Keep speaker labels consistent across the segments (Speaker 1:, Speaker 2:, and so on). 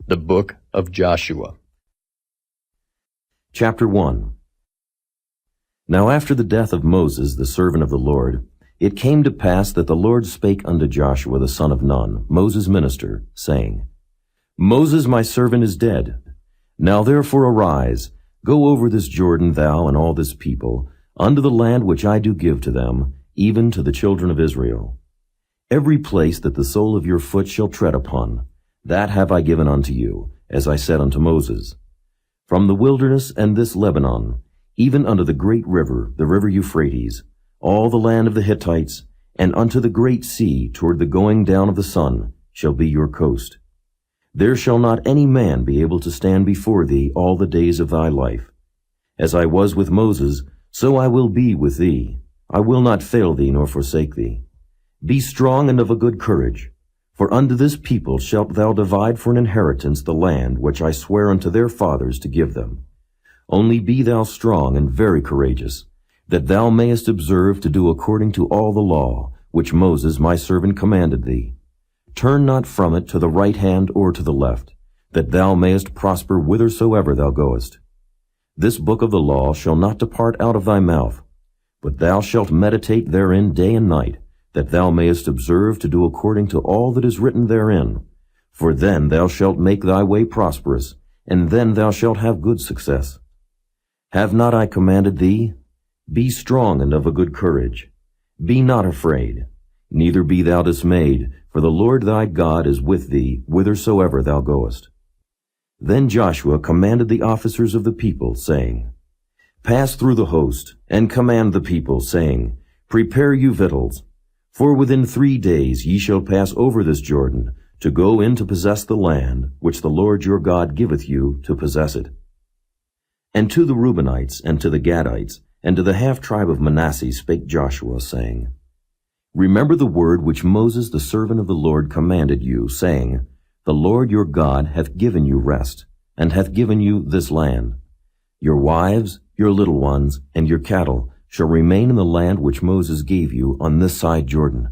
Speaker 1: The Book of Joshua.
Speaker 2: Chapter 1. Now after the death of Moses, the servant of the Lord, it came to pass that the Lord spake unto Joshua the son of Nun, Moses' minister, saying, Moses my servant is dead. Now therefore arise, go over this Jordan, thou and all this people, unto the land which I do give to them, even to the children of Israel. Every place that the sole of your foot shall tread upon, that have I given unto you, as I said unto Moses. From the wilderness and this Lebanon, even unto the great river, the river Euphrates, all the land of the Hittites, and unto the great sea toward the going down of the sun, shall be your coast. There shall not any man be able to stand before thee all the days of thy life. As I was with Moses, so I will be with thee. I will not fail thee nor forsake thee. Be strong and of a good courage, for unto this people shalt thou divide for an inheritance the land which I swear unto their fathers to give them. Only be thou strong and very courageous, that thou mayest observe to do according to all the law which Moses my servant commanded thee. Turn not from it to the right hand or to the left, that thou mayest prosper whithersoever thou goest. This book of the law shall not depart out of thy mouth, but thou shalt meditate therein day and night, that thou mayest observe to do according to all that is written therein. For then thou shalt make thy way prosperous, and then thou shalt have good success. Have not I commanded thee? Be strong and of a good courage. Be not afraid, neither be thou dismayed, for the Lord thy God is with thee whithersoever thou goest. Then Joshua commanded the officers of the people, saying, Pass through the host, and command the people, saying, Prepare you victuals, for within 3 days ye shall pass over this Jordan, to go in to possess the land, which the Lord your God giveth you to possess it. And to the Reubenites, and to the Gadites, and to the half-tribe of Manasseh spake Joshua, saying, Remember the word which Moses the servant of the Lord commanded you, saying, The Lord your God hath given you rest, and hath given you this land. Your wives, your little ones, and your cattle shall remain in the land which Moses gave you on this side Jordan.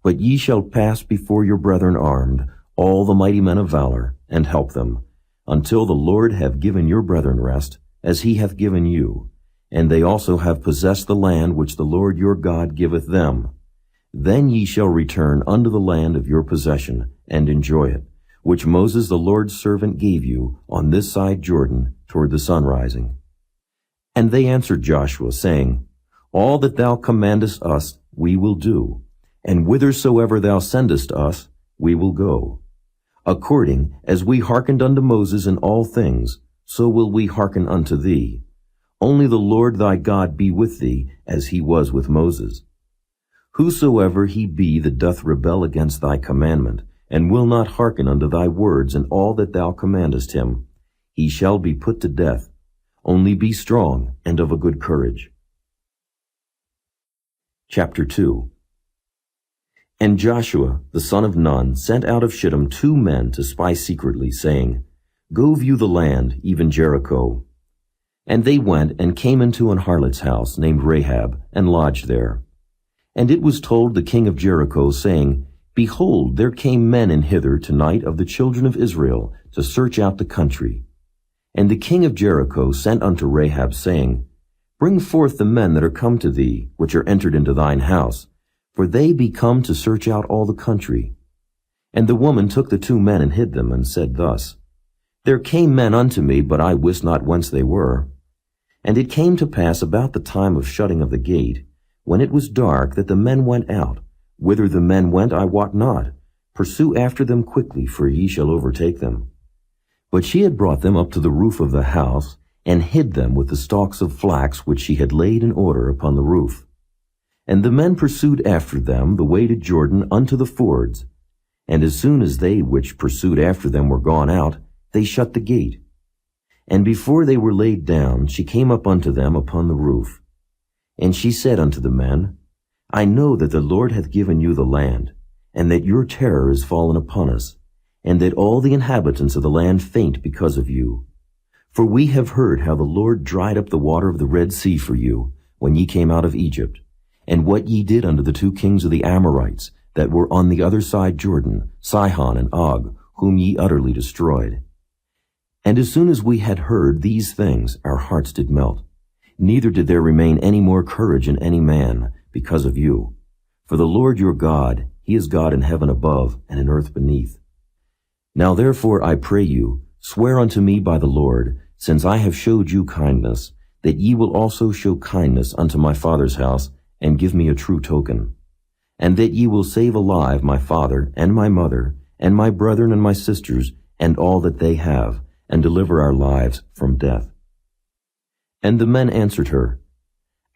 Speaker 2: But ye shall pass before your brethren armed, all the mighty men of valor, and help them, until the Lord have given your brethren rest, as he hath given you, and they also have possessed the land which the Lord your God giveth them. Then ye shall return unto the land of your possession, and enjoy it, which Moses the Lord's servant gave you on this side Jordan toward the sun rising. And they answered Joshua, saying, All that thou commandest us we will do, and whithersoever thou sendest us we will go. According as we hearkened unto Moses in all things, so will we hearken unto thee. Only the Lord thy God be with thee, as he was with Moses. Whosoever he be that doth rebel against thy commandment, and will not hearken unto thy words in all that thou commandest him, he shall be put to death. Only be strong and of a good courage. Chapter 2. And Joshua the son of Nun sent out of Shittim 2 men to spy secretly, saying, Go view the land, even Jericho. And they went and came into an harlot's house named Rahab, and lodged there. And it was told the king of Jericho, saying, Behold, there came men in hither tonight of the children of Israel, to search out the country. And the king of Jericho sent unto Rahab, saying, Bring forth the men that are come to thee, which are entered into thine house, for they be come to search out all the country. And the woman took the 2 men and hid them, and said thus, There came men unto me, but I wist not whence they were. And it came to pass about the time of shutting of the gate, when it was dark, that the men went out. Whither the men went I wot not. Pursue after them quickly, for ye shall overtake them. But she had brought them up to the roof of the house, and hid them with the stalks of flax which she had laid in order upon the roof. And the men pursued after them the way to Jordan unto the fords. And as soon as they which pursued after them were gone out, they shut the gate. And before they were laid down, she came up unto them upon the roof. And she said unto the men, I know that the Lord hath given you the land, and that your terror is fallen upon us, and that all the inhabitants of the land faint because of you. For we have heard how the Lord dried up the water of the Red Sea for you, when ye came out of Egypt, and what ye did unto the 2 kings of the Amorites, that were on the other side Jordan, Sihon and Og, whom ye utterly destroyed. And as soon as we had heard these things, our hearts did melt. Neither did there remain any more courage in any man because of you. For the Lord your God, he is God in heaven above and in earth beneath. Now therefore I pray you, swear unto me by the Lord, since I have showed you kindness, that ye will also show kindness unto my father's house, and give me a true token. And that ye will save alive my father, and my mother, and my brethren and my sisters, and all that they have, and deliver our lives from death. And the men answered her,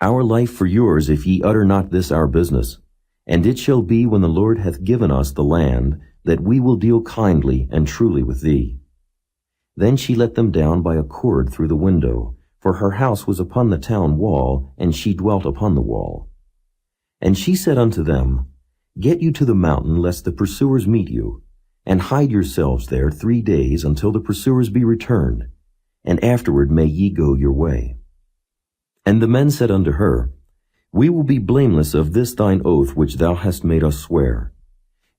Speaker 2: Our life for yours, if ye utter not this our business. And it shall be, when the Lord hath given us the land, that we will deal kindly and truly with thee. Then she let them down by a cord through the window, for her house was upon the town wall, and she dwelt upon the wall. And she said unto them, Get you to the mountain, lest the pursuers meet you, and hide yourselves there 3 days, until the pursuers be returned, and afterward may ye go your way. And the men said unto her, We will be blameless of this thine oath which thou hast made us swear.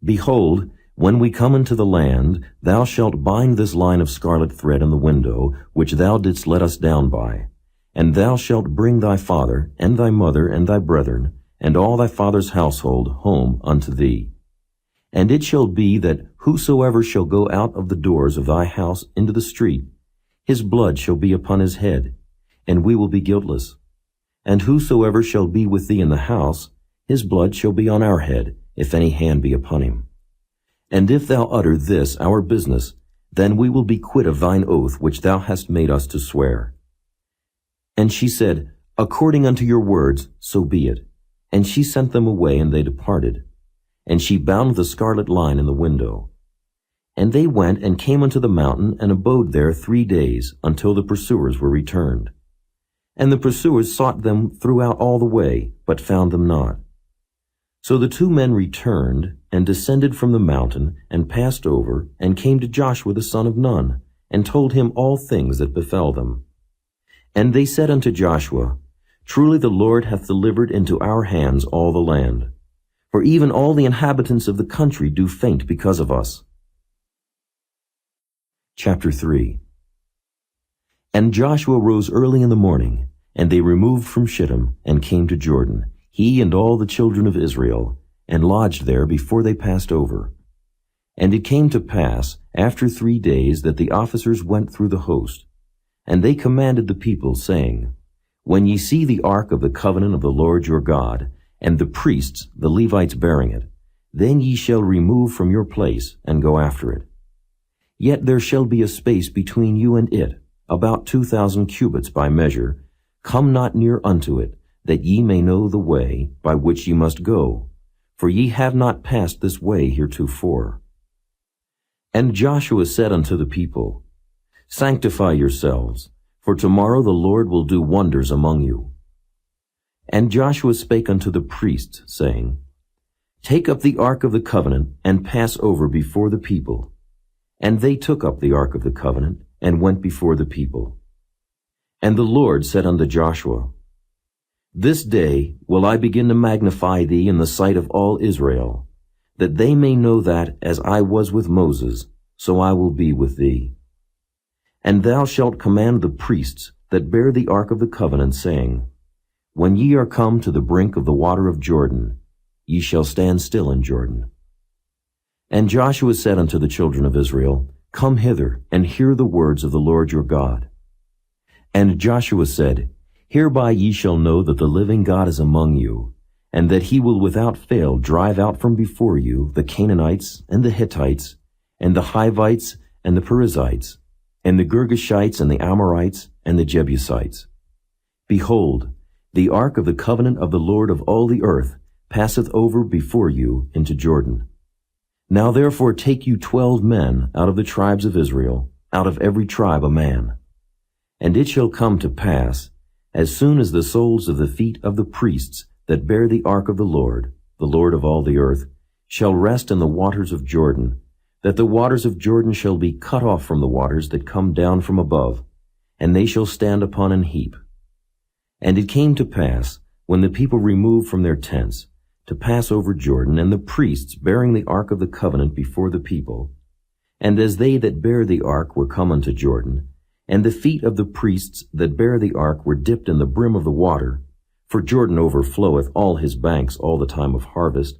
Speaker 2: Behold, when we come into the land, thou shalt bind this line of scarlet thread in the window, which thou didst let us down by, and thou shalt bring thy father, and thy mother, and thy brethren, and all thy father's household home unto thee. And it shall be that whosoever shall go out of the doors of thy house into the street, his blood shall be upon his head, and we will be guiltless. And whosoever shall be with thee in the house, his blood shall be on our head, if any hand be upon him. And if thou utter this our business, then we will be quit of thine oath which thou hast made us to swear. And she said, According unto your words, so be it. And she sent them away, and they departed. And she bound the scarlet line in the window. And they went and came unto the mountain, and abode there 3 days, until the pursuers were returned. And the pursuers sought them throughout all the way, but found them not. So the 2 men returned, and descended from the mountain, and passed over, and came to Joshua the son of Nun, and told him all things that befell them. And they said unto Joshua, Truly the Lord hath delivered into our hands all the land. For even all the inhabitants of the country do faint because of us. Chapter 3. And Joshua rose early in the morning, and they removed from Shittim, and came to Jordan, he and all the children of Israel, and lodged there before they passed over. And it came to pass, after 3 days, that the officers went through the host. And they commanded the people, saying, When ye see the ark of the covenant of the Lord your God, and the priests, the Levites, bearing it, then ye shall remove from your place, and go after it. Yet there shall be a space between you and it, about 2,000 cubits by measure. Come not near unto it, that ye may know the way by which ye must go, for ye have not passed this way heretofore. And Joshua said unto the people, Sanctify yourselves, for tomorrow the Lord will do wonders among you. And Joshua spake unto the priests, saying, Take up the ark of the covenant, and pass over before the people. And they took up the ark of the covenant, and went before the people. And the Lord said unto Joshua, This day will I begin to magnify thee in the sight of all Israel, that they may know that, as I was with Moses, so I will be with thee. And thou shalt command the priests that bear the ark of the covenant, saying, When ye are come to the brink of the water of Jordan, ye shall stand still in Jordan. And Joshua said unto the children of Israel, Come hither, and hear the words of the Lord your God. And Joshua said, Hereby ye shall know that the living God is among you, and that he will without fail drive out from before you the Canaanites, and the Hittites, and the Hivites, and the Perizzites, and the Girgashites, and the Amorites, and the Jebusites. Behold, the ark of the covenant of the Lord of all the earth passeth over before you into Jordan. Now therefore take you 12 men out of the tribes of Israel, out of every tribe a man. And it shall come to pass, as soon as the soles of the feet of the priests that bear the ark of the Lord of all the earth, shall rest in the waters of Jordan, that the waters of Jordan shall be cut off from the waters that come down from above, and they shall stand upon an heap. And it came to pass, when the people removed from their tents, to pass over Jordan, and the priests bearing the ark of the covenant before the people, And as they that bear the ark were come unto Jordan, and the feet of the priests that bear the ark were dipped in the brim of the water, for Jordan overfloweth all his banks all the time of harvest,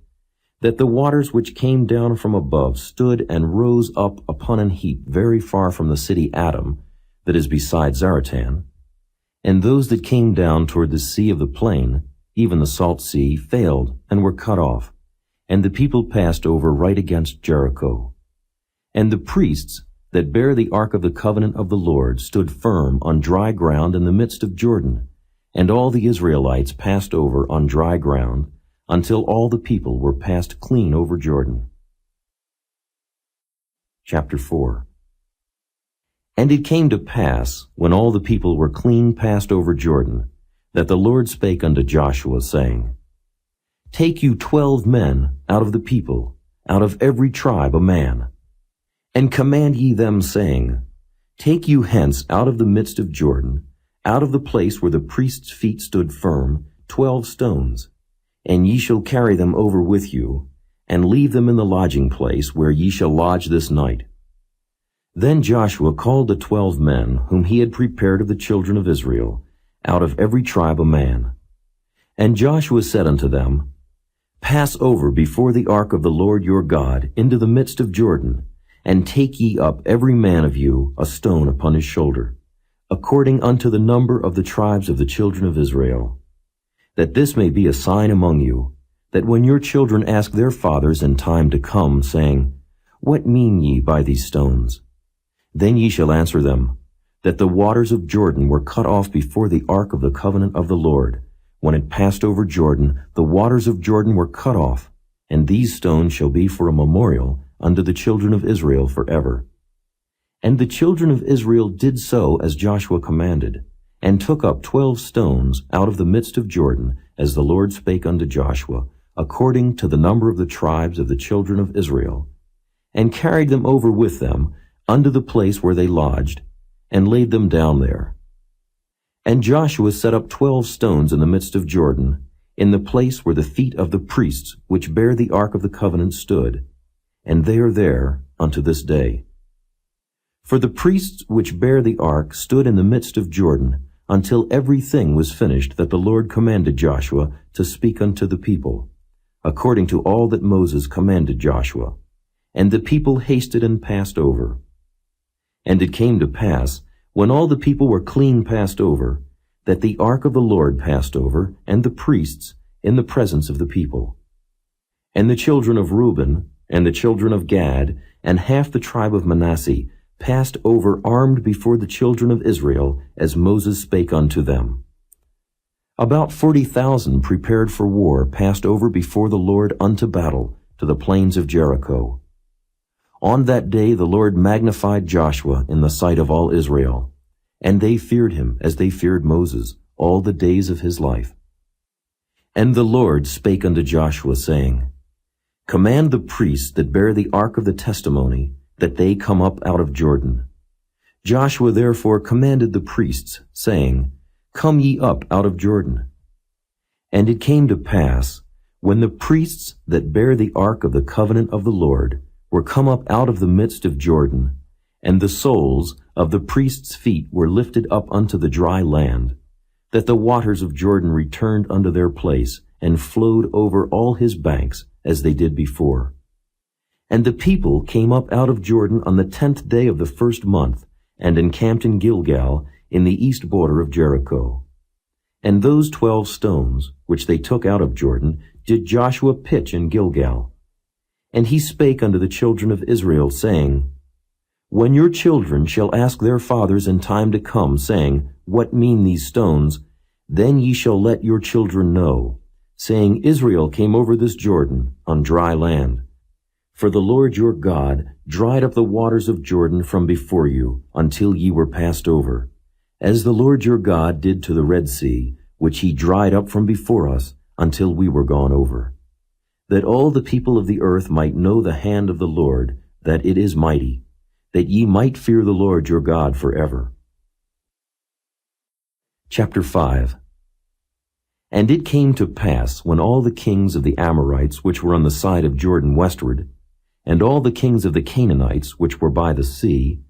Speaker 2: that the waters which came down from above stood and rose up upon an heap very far from the city Adam, that is beside Zaratan. And those that came down toward the sea of the plain, even the salt sea, failed and were cut off, and the people passed over right against Jericho. And the priests that bear the ark of the covenant of the Lord stood firm on dry ground in the midst of Jordan, and all the Israelites passed over on dry ground, until all the people were passed clean over Jordan. Chapter 4. And it came to pass, when all the people were clean passed over Jordan, that the Lord spake unto Joshua, saying, Take you 12 men out of the people, out of every tribe a man, and command ye them, saying, Take you hence out of the midst of Jordan, out of the place where the priest's feet stood firm, 12 stones, and ye shall carry them over with you, and leave them in the lodging place where ye shall lodge this night. Then Joshua called the 12 men whom he had prepared of the children of Israel, out of every tribe a man. And Joshua said unto them, Pass over before the ark of the Lord your God into the midst of Jordan, and take ye up every man of you a stone upon his shoulder, according unto the number of the tribes of the children of Israel, that this may be a sign among you, that when your children ask their fathers in time to come, saying, What mean ye by these stones? Then ye shall answer them, that the waters of Jordan were cut off before the ark of the covenant of the Lord. When it passed over Jordan, the waters of Jordan were cut off, and these stones shall be for a memorial unto the children of Israel forever. And the children of Israel did so as Joshua commanded, and took up 12 stones out of the midst of Jordan, as the Lord spake unto Joshua, according to the number of the tribes of the children of Israel, and carried them over with them unto the place where they lodged, and laid them down there. And Joshua set up 12 stones in the midst of Jordan, in the place where the feet of the priests which bear the ark of the covenant stood, and they are there unto this day. For the priests which bear the ark stood in the midst of Jordan, until everything was finished that the Lord commanded Joshua to speak unto the people, according to all that Moses commanded Joshua. And the people hasted and passed over. And it came to pass, when all the people were clean passed over, that the ark of the Lord passed over, and the priests, in the presence of the people. And the children of Reuben, and the children of Gad, and half the tribe of Manasseh, passed over armed before the children of Israel, as Moses spake unto them. About 40,000 prepared for war passed over before the Lord unto battle to the plains of Jericho. On that day the Lord magnified Joshua in the sight of all Israel, and they feared him as they feared Moses all the days of his life. And the Lord spake unto Joshua, saying, Command the priests that bear the ark of the testimony, that they come up out of Jordan. Joshua therefore commanded the priests, saying, Come ye up out of Jordan. And it came to pass, when the priests that bear the ark of the covenant of the Lord were come up out of the midst of Jordan, and the soles of the priests' feet were lifted up unto the dry land, that the waters of Jordan returned unto their place, and flowed over all his banks, as they did before. And the people came up out of Jordan on the 10th day of the first month, and encamped in Gilgal, in the east border of Jericho. And those 12 stones, which they took out of Jordan, did Joshua pitch in Gilgal. And he spake unto the children of Israel, saying, When your children shall ask their fathers in time to come, saying, What mean these stones? Then ye shall let your children know, saying, Israel came over this Jordan on dry land. For the Lord your God dried up the waters of Jordan from before you, until ye were passed over, as the Lord your God did to the Red Sea, which he dried up from before us, until we were gone over. That all the people of the earth might know the hand of the Lord, that it is mighty, that ye might fear the Lord your God forever. Chapter 5. And it came to pass, when all the kings of the Amorites which were on the side of Jordan westward, And all the kings of the Canaanites, which were by the sea,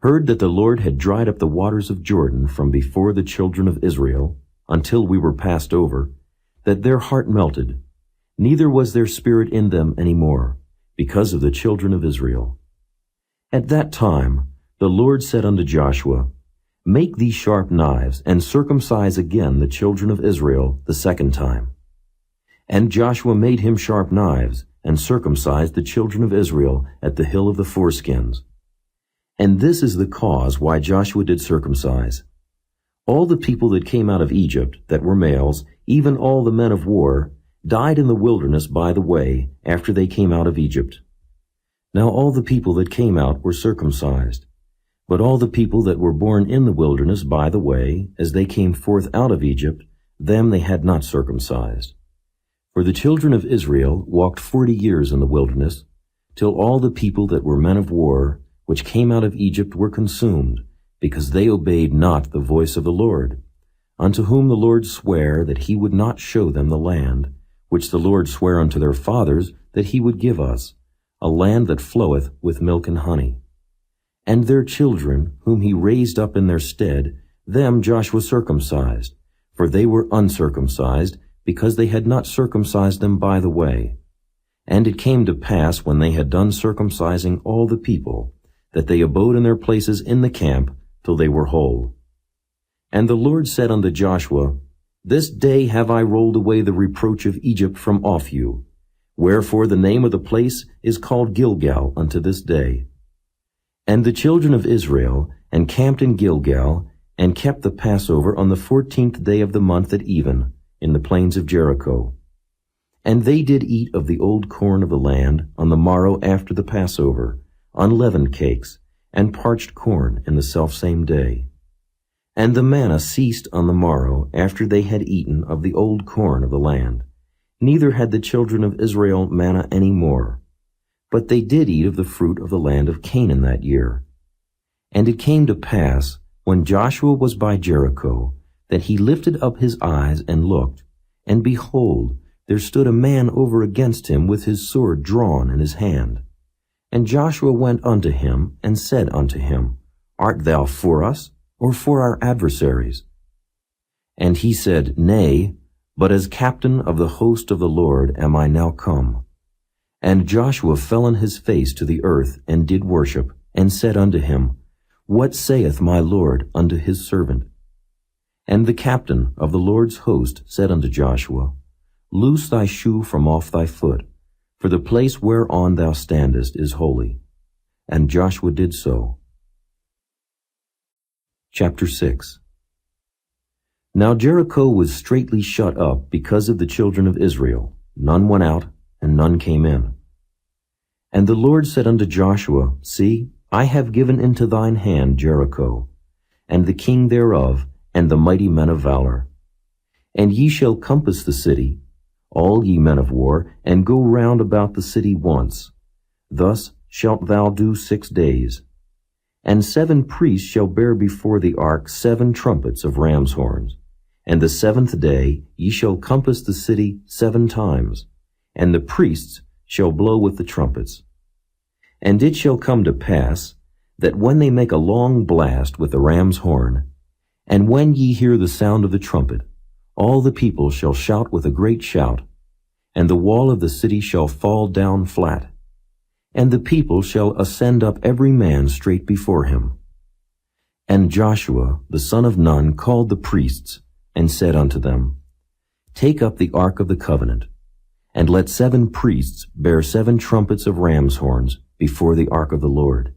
Speaker 2: heard that the Lord had dried up the waters of Jordan from before the children of Israel, until we were passed over, that their heart melted, neither was their spirit in them any more, because of the children of Israel. At that time the Lord said unto Joshua, Make thee sharp knives, and circumcise again the children of Israel the second time. And Joshua made him sharp knives, and circumcised the children of Israel at the hill of the foreskins. And this is the cause why Joshua did circumcise. All the people that came out of Egypt, that were males, even all the men of war, died in the wilderness by the way, after they came out of Egypt. Now all the people that came out were circumcised. But all the people that were born in the wilderness by the way, as they came forth out of Egypt, them they had not circumcised. For the children of Israel walked 40 years in the wilderness, till all the people that were men of war, which came out of Egypt, were consumed, because they obeyed not the voice of the Lord, unto whom the Lord sware that he would not show them the land, which the Lord sware unto their fathers that he would give us, a land that floweth with milk and honey. And their children, whom he raised up in their stead, them Joshua circumcised, for they were uncircumcised, because they had not circumcised them by the way. And it came to pass, when they had done circumcising all the people, that they abode in their places in the camp till they were whole. And the Lord said unto Joshua, This day have I rolled away the reproach of Egypt from off you. Wherefore the name of the place is called Gilgal unto this day. And the children of Israel encamped in Gilgal, and kept the Passover on the 14th day of the month at even, in the plains of Jericho. And they did eat of the old corn of the land on the morrow after the Passover, unleavened cakes, and parched corn in the selfsame day. And the manna ceased on the morrow after they had eaten of the old corn of the land. Neither had the children of Israel manna any more. But they did eat of the fruit of the land of Canaan that year. And it came to pass, when Joshua was by Jericho, that he lifted up his eyes and looked, and behold, there stood a man over against him with his sword drawn in his hand. And Joshua went unto him, and said unto him, Art thou for us, or for our adversaries? And he said, Nay, but as captain of the host of the Lord am I now come. And Joshua fell on his face to the earth, and did worship, and said unto him, What saith my Lord unto his servant? And the captain of the Lord's host said unto Joshua, Loose thy shoe from off thy foot, for the place whereon thou standest is holy. And Joshua did so. Chapter 6. Now Jericho was straitly shut up because of the children of Israel. None went out, and none came in. And the Lord said unto Joshua, See, I have given into thine hand Jericho, and the king thereof, and the mighty men of valor. And ye shall compass the city, all ye men of war, and go round about the city once. Thus shalt thou do 6 days. And 7 priests shall bear before the ark 7 trumpets of ram's horns. And the 7th day ye shall compass the city 7 times, and the priests shall blow with the trumpets. And it shall come to pass, that when they make a long blast with the ram's horn, and when ye hear the sound of the trumpet, all the people shall shout with a great shout, and the wall of the city shall fall down flat, and the people shall ascend up every man straight before him. And Joshua the son of Nun called the priests, and said unto them, Take up the ark of the covenant, and let 7 priests bear 7 trumpets of ram's horns before the ark of the Lord.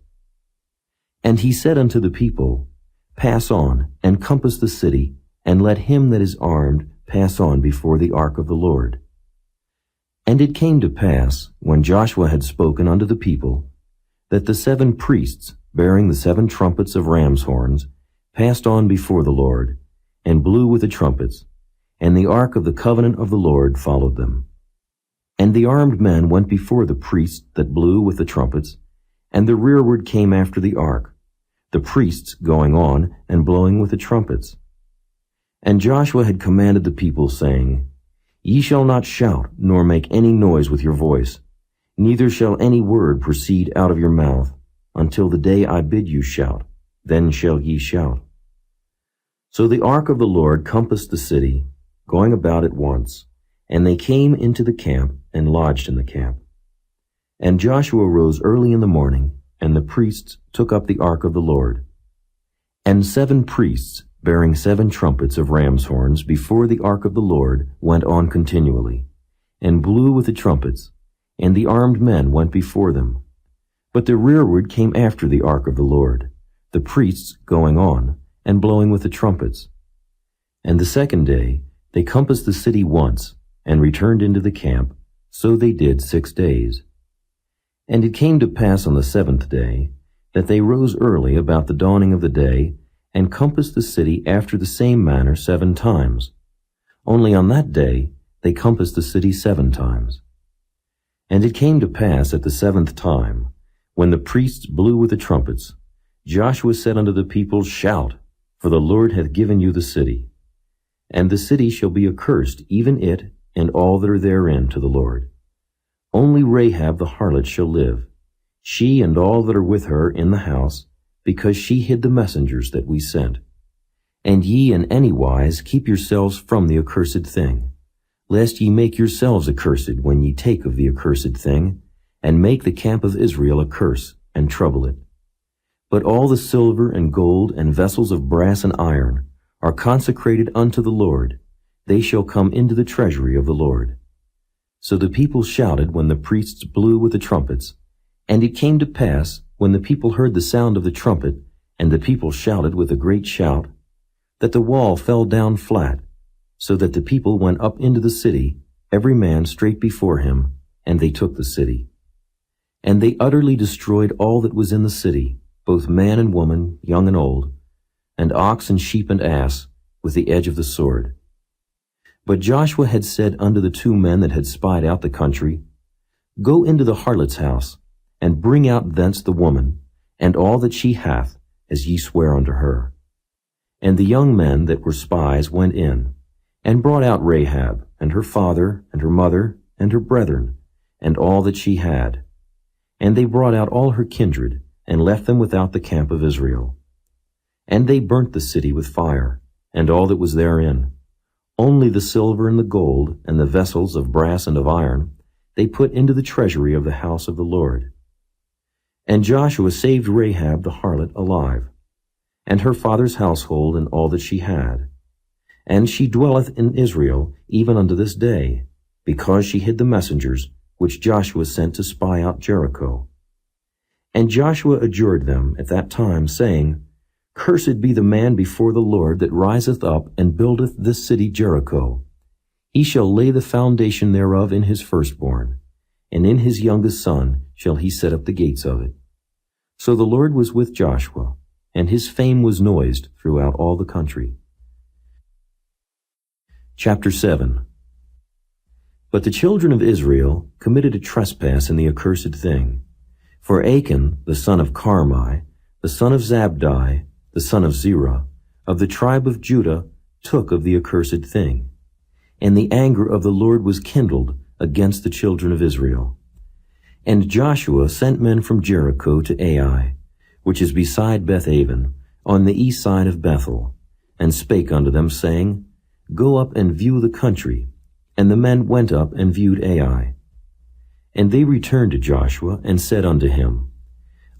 Speaker 2: And he said unto the people, Pass on, and compass the city, and let him that is armed pass on before the ark of the Lord. And it came to pass, when Joshua had spoken unto the people, that the 7 priests, bearing the 7 trumpets of ram's horns, passed on before the Lord, and blew with the trumpets, and the ark of the covenant of the Lord followed them. And the armed men went before the priests that blew with the trumpets, and the rearward came after the ark, the priests going on and blowing with the trumpets. And Joshua had commanded the people, saying, Ye shall not shout, nor make any noise with your voice, Neither shall any word proceed out of your mouth, until the day I bid you shout, then shall ye shout. So the ark of the Lord compassed the city, going about it once, and they came into the camp and lodged in the camp. And Joshua rose early in the morning, and the priests took up the ark of the Lord. And 7 priests, bearing 7 trumpets of ram's horns before the ark of the Lord, went on continually, and blew with the trumpets, and the armed men went before them. But the rearward came after the ark of the Lord, the priests going on, and blowing with the trumpets. And the second day they compassed the city once, and returned into the camp. So they did 6 days. And it came to pass on the 7th day, that they rose early about the dawning of the day, and compassed the city after the same manner 7 times. Only on that day they compassed the city 7 times. And it came to pass at the 7th time, when the priests blew with the trumpets, Joshua said unto the people, Shout, for the Lord hath given you the city. And the city shall be accursed, even it, and all that are therein, to the Lord. Only Rahab the harlot shall live, she and all that are with her in the house, because she hid the messengers that we sent. And ye in any wise keep yourselves from the accursed thing, lest ye make yourselves accursed when ye take of the accursed thing, and make the camp of Israel a curse, and trouble it. But all the silver and gold and vessels of brass and iron are consecrated unto the Lord. They shall come into the treasury of the Lord. So the people shouted when the priests blew with the trumpets. And it came to pass, when the people heard the sound of the trumpet, and the people shouted with a great shout, that the wall fell down flat, so that the people went up into the city, every man straight before him, and they took the city. And they utterly destroyed all that was in the city, both man and woman, young and old, and ox and sheep and ass, with the edge of the sword. But Joshua had said unto the 2 men that had spied out the country, Go into the harlot's house, and bring out thence the woman, and all that she hath, as ye swear unto her. And the young men that were spies went in, and brought out Rahab, and her father, and her mother, and her brethren, and all that she had. And they brought out all her kindred, and left them without the camp of Israel. And they burnt the city with fire, and all that was therein. Only the silver and the gold, and the vessels of brass and of iron, they put into the treasury of the house of the Lord. And Joshua saved Rahab the harlot alive, and her father's household and all that she had. And she dwelleth in Israel even unto this day, because she hid the messengers which Joshua sent to spy out Jericho. And Joshua adjured them at that time, saying, Cursed be the man before the Lord that riseth up and buildeth this city Jericho. He shall lay the foundation thereof in his firstborn, and in his youngest son shall he set up the gates of it. So the Lord was with Joshua, and his fame was noised throughout all the country. Chapter 7. But the children of Israel committed a trespass in the accursed thing. For Achan, the son of Carmi, the son of Zabdi, the son of Zerah, of the tribe of Judah, took of the accursed thing. And the anger of the Lord was kindled against the children of Israel. And Joshua sent men from Jericho to Ai, which is beside Bethaven, on the east side of Bethel, and spake unto them, saying, Go up and view the country. And the men went up and viewed Ai. And they returned to Joshua, and said unto him,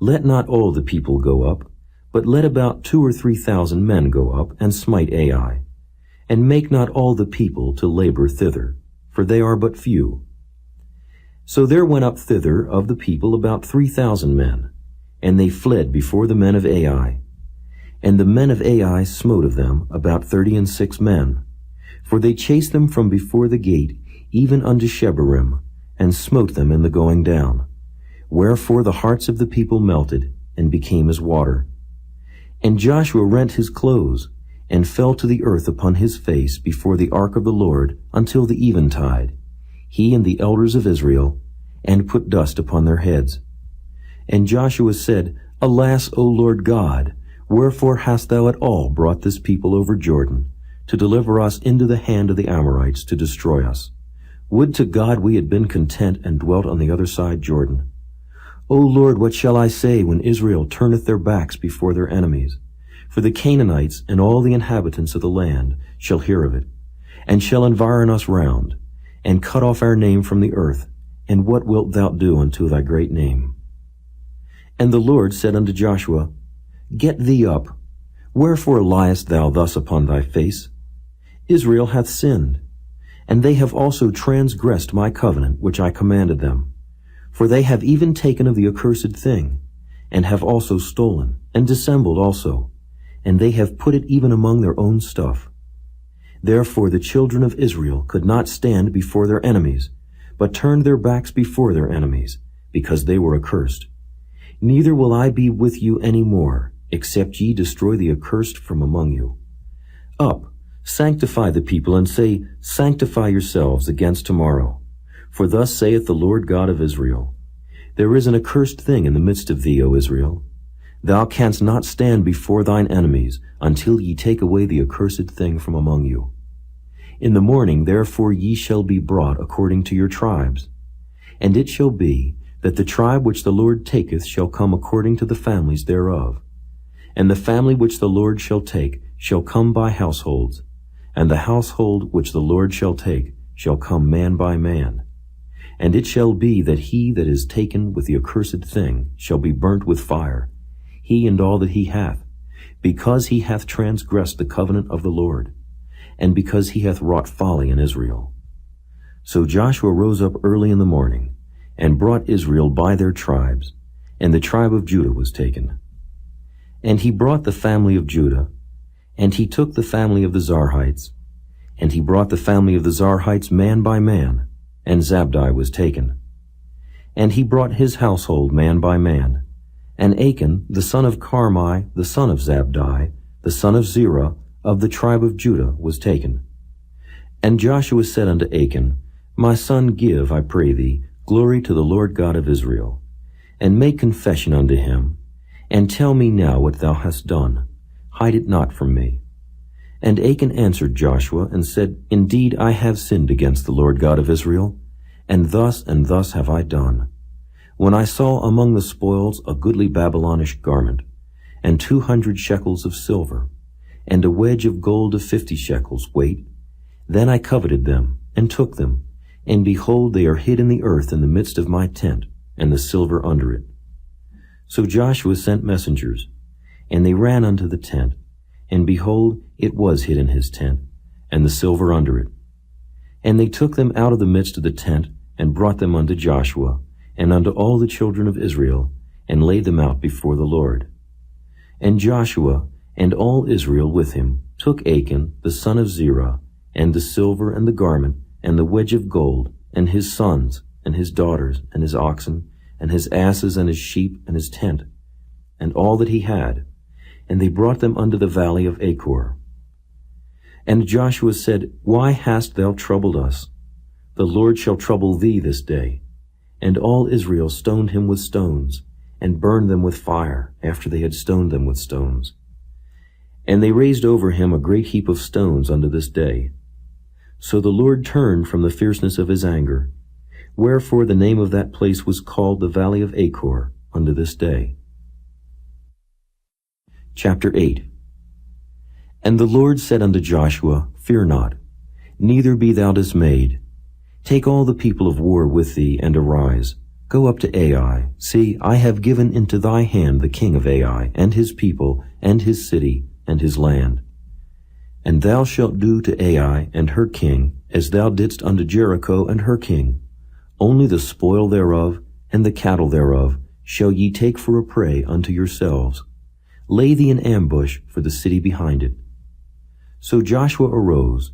Speaker 2: Let not all the people go up, but let about 2,000 or 3,000 men go up, and smite Ai. And make not all the people to labor thither, for they are but few. So there went up thither of the people about 3,000 men, and they fled before the men of Ai. And the men of Ai smote of them about 36 men, for they chased them from before the gate, even unto Shebarim, and smote them in the going down. Wherefore the hearts of the people melted, and became as water. And Joshua rent his clothes, and fell to the earth upon his face before the ark of the Lord until the eventide, he and the elders of Israel, and put dust upon their heads. And Joshua said, Alas, O Lord God, wherefore hast thou at all brought this people over Jordan, to deliver us into the hand of the Amorites to destroy us? Would to God we had been content and dwelt on the other side Jordan. O Lord, what shall I say when Israel turneth their backs before their enemies? For the Canaanites and all the inhabitants of the land shall hear of it, and shall environ us round, and cut off our name from the earth. And what wilt thou do unto thy great name? And the Lord said unto Joshua, Get thee up. Wherefore liest thou thus upon thy face? Israel hath sinned, and they have also transgressed my covenant which I commanded them. For they have even taken of the accursed thing, and have also stolen, and dissembled also, and they have put it even among their own stuff. Therefore the children of Israel could not stand before their enemies, but turned their backs before their enemies, because they were accursed. Neither will I be with you any more, except ye destroy the accursed from among you. Up, sanctify the people, and say, Sanctify yourselves against tomorrow. For thus saith the Lord God of Israel, There is an accursed thing in the midst of thee, O Israel. Thou canst not stand before thine enemies, until ye take away the accursed thing from among you. In the morning therefore ye shall be brought according to your tribes. And it shall be, that the tribe which the Lord taketh shall come according to the families thereof. And the family which the Lord shall take shall come by households, and the household which the Lord shall take shall come man by man. And it shall be that he that is taken with the accursed thing shall be burnt with fire, he and all that he hath, because he hath transgressed the covenant of the Lord, and because he hath wrought folly in Israel. So Joshua rose up early in the morning, and brought Israel by their tribes, and the tribe of Judah was taken. And he brought the family of Judah, and he took the family of the Zarhites, and he brought the family of the Zarhites man by man, and Zabdi was taken. And he brought his household man by man, and Achan, the son of Carmi, the son of Zabdi, the son of Zerah, of the tribe of Judah, was taken. And Joshua said unto Achan, My son, give, I pray thee, glory to the Lord God of Israel, and make confession unto him, and tell me now what thou hast done. Hide it not from me. And Achan answered Joshua, and said, Indeed, I have sinned against the Lord God of Israel, and thus have I done. When I saw among the spoils a goodly Babylonish garment, and 200 shekels of silver, and a wedge of gold of 50 shekels weight, then I coveted them, and took them, and behold, they are hid in the earth in the midst of my tent, and the silver under it. So Joshua sent messengers, and they ran unto the tent, and behold, it was hid in his tent, and the silver under it. And they took them out of the midst of the tent, and brought them unto Joshua, and unto all the children of Israel, and laid them out before the Lord. And Joshua, and all Israel with him, took Achan, the son of Zerah, and the silver, and the garment, and the wedge of gold, and his sons, and his daughters, and his oxen, and his asses, and his sheep, and his tent, and all that he had, and they brought them unto the valley of Achor. And Joshua said, Why hast thou troubled us? The Lord shall trouble thee this day. And all Israel stoned him with stones, and burned them with fire, after they had stoned them with stones. And they raised over him a great heap of stones unto this day. So the Lord turned from the fierceness of his anger, wherefore the name of that place was called the Valley of Achor unto this day. Chapter 8. And the Lord said unto Joshua, Fear not, neither be thou dismayed. Take all the people of war with thee, and arise. Go up to Ai. See, I have given into thy hand the king of Ai, and his people, and his city, and his land. And thou shalt do to Ai and her king, as thou didst unto Jericho and her king. Only the spoil thereof, and the cattle thereof, shall ye take for a prey unto yourselves. Lay thee in ambush for the city behind it. So Joshua arose,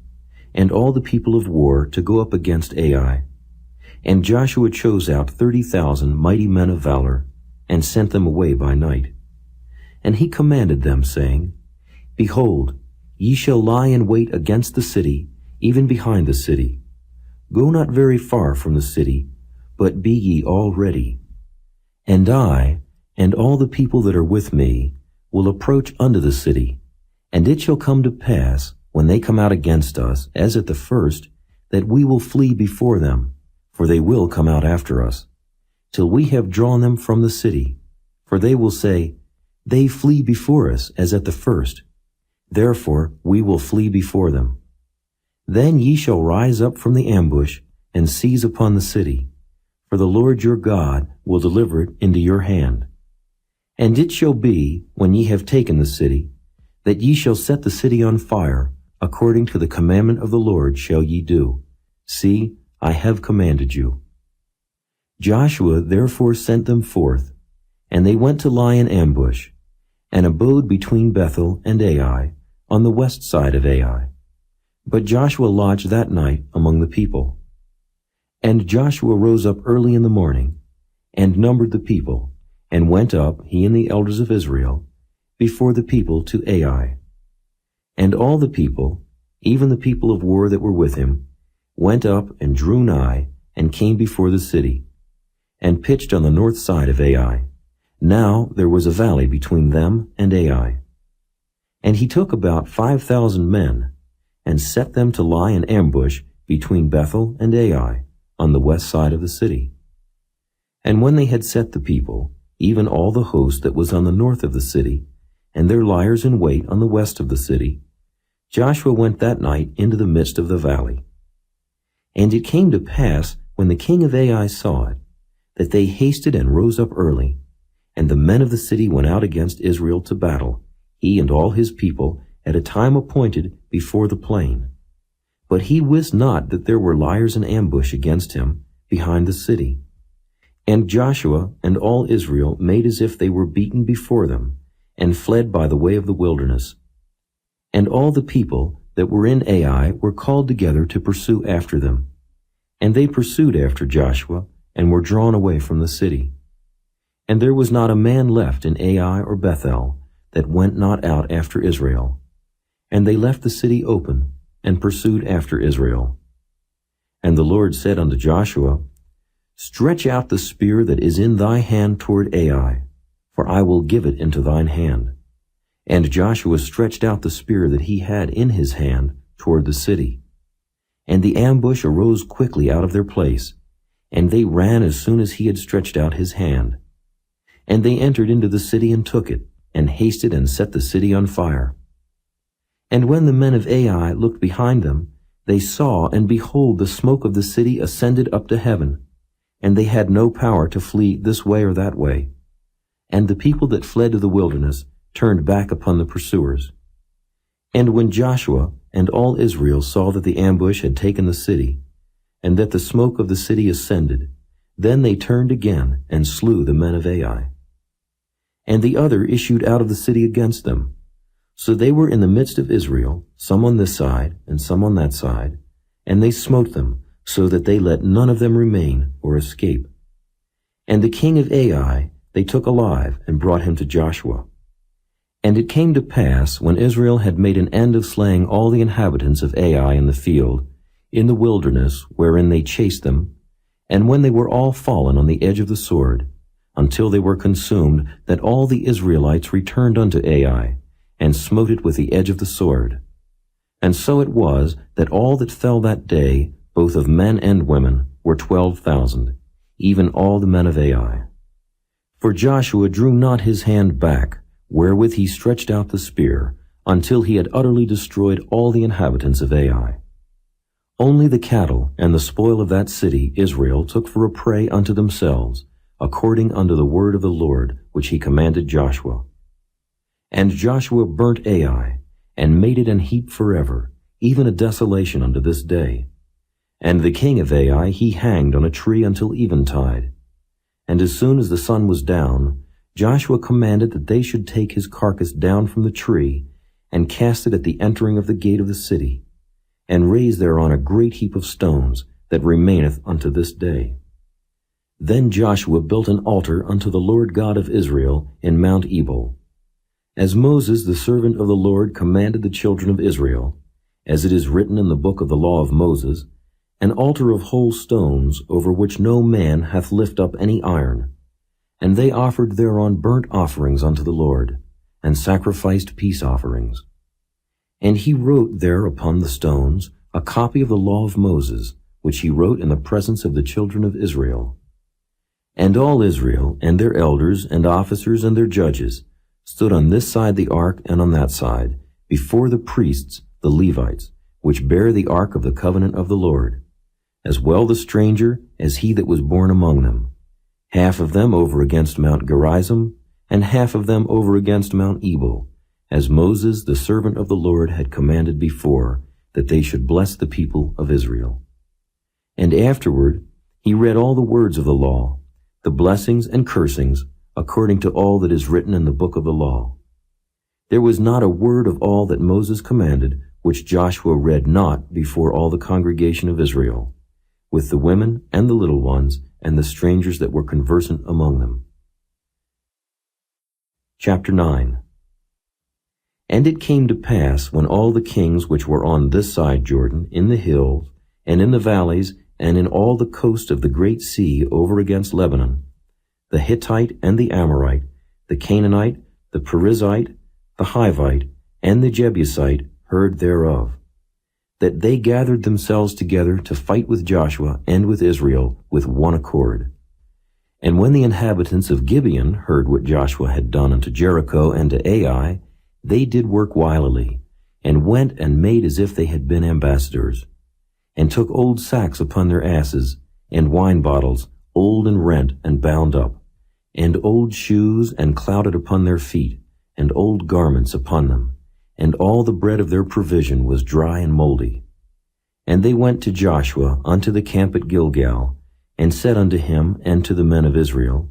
Speaker 2: and all the people of war, to go up against Ai. And Joshua chose out 30,000 mighty men of valor, and sent them away by night. And he commanded them, saying, Behold, ye shall lie in wait against the city, even behind the city. Go not very far from the city, but be ye all ready. And I, and all the people that are with me, will approach unto the city. And it shall come to pass, when they come out against us, as at the first, that we will flee before them, for they will come out after us, till we have drawn them from the city. For they will say, They flee before us as at the first. Therefore we will flee before them. Then ye shall rise up from the ambush, and seize upon the city, for the Lord your God will deliver it into your hand. And it shall be, when ye have taken the city, that ye shall set the city on fire, according to the commandment of the Lord shall ye do. See, I have commanded you. Joshua therefore sent them forth, and they went to lie in ambush, and abode between Bethel and Ai, on the west side of Ai. But Joshua lodged that night among the people. And Joshua rose up early in the morning, and numbered the people, and went up, he and the elders of Israel, before the people to Ai. And all the people, even the people of war that were with him, went up and drew nigh, and came before the city, and pitched on the north side of Ai. Now there was a valley between them and Ai. And he took about 5,000 men, and set them to lie in ambush between Bethel and Ai, on the west side of the city. And when they had set the people, even all the host that was on the north of the city, and their liers in wait on the west of the city, Joshua went that night into the midst of the valley. And it came to pass, when the king of Ai saw it, that they hasted and rose up early, and the men of the city went out against Israel to battle, he and all his people, at a time appointed before the plain. But he wist not that there were liers in ambush against him behind the city. And Joshua and all Israel made as if they were beaten before them, and fled by the way of the wilderness. And all the people that were in Ai were called together to pursue after them. And they pursued after Joshua, and were drawn away from the city. And there was not a man left in Ai or Bethel that went not out after Israel. And they left the city open, and pursued after Israel. And the Lord said unto Joshua, Stretch out the spear that is in thy hand toward Ai, for I will give it into thine hand. And Joshua stretched out the spear that he had in his hand toward the city. And the ambush arose quickly out of their place, and they ran as soon as he had stretched out his hand. And they entered into the city and took it, and hasted and set the city on fire. And when the men of Ai looked behind them, they saw, and behold, the smoke of the city ascended up to heaven, and they had no power to flee this way or that way. And the people that fled to the wilderness turned back upon the pursuers. And when Joshua and all Israel saw that the ambush had taken the city, and that the smoke of the city ascended, then they turned again and slew the men of Ai. And the other issued out of the city against them. So they were in the midst of Israel, some on this side and some on that side, and they smote them, so that they let none of them remain or escape. And the king of Ai they took alive and brought him to Joshua. And it came to pass, when Israel had made an end of slaying all the inhabitants of Ai in the field, in the wilderness wherein they chased them, and when they were all fallen on the edge of the sword, until they were consumed, that all the Israelites returned unto Ai, and smote it with the edge of the sword. And so it was, that all that fell that day, both of men and women, were 12,000, even all the men of Ai. For Joshua drew not his hand back, wherewith he stretched out the spear, until he had utterly destroyed all the inhabitants of Ai. Only the cattle and the spoil of that city Israel took for a prey unto themselves, according unto the word of the Lord, which he commanded Joshua. And Joshua burnt Ai, and made it an heap forever, even a desolation unto this day. And the king of Ai he hanged on a tree until eventide. And as soon as the sun was down, Joshua commanded that they should take his carcass down from the tree, and cast it at the entering of the gate of the city, and raise thereon a great heap of stones, that remaineth unto this day. Then Joshua built an altar unto the Lord God of Israel in Mount Ebal, as Moses the servant of the Lord commanded the children of Israel, as it is written in the book of the law of Moses, an altar of whole stones, over which no man hath lift up any iron. And they offered thereon burnt offerings unto the Lord, and sacrificed peace offerings. And he wrote there upon the stones, a copy of the law of Moses, which he wrote in the presence of the children of Israel. And all Israel, and their elders, and officers, and their judges, stood on this side the ark and on that side, before the priests, the Levites, which bear the ark of the covenant of the Lord, as well the stranger as he that was born among them, half of them over against Mount Gerizim, and half of them over against Mount Ebal, as Moses the servant of the Lord had commanded before, that they should bless the people of Israel. And afterward he read all the words of the law, the blessings and cursings, according to all that is written in the book of the law. There was not a word of all that Moses commanded, which Joshua read not before all the congregation of Israel, with the women and the little ones, and the strangers that were conversant among them. Chapter 9. And it came to pass, when all the kings which were on this side Jordan, in the hills, and in the valleys, and in all the coast of the great sea over against Lebanon, the Hittite and the Amorite, the Canaanite, the Perizzite, the Hivite, and the Jebusite heard thereof, that they gathered themselves together to fight with Joshua and with Israel with one accord. And when the inhabitants of Gibeon heard what Joshua had done unto Jericho and to Ai, they did work wilily, and went and made as if they had been ambassadors, and took old sacks upon their asses, and wine bottles, old and rent and bound up, and old shoes and clouded upon their feet, and old garments upon them, and all the bread of their provision was dry and moldy. And they went to Joshua unto the camp at Gilgal, and said unto him and to the men of Israel,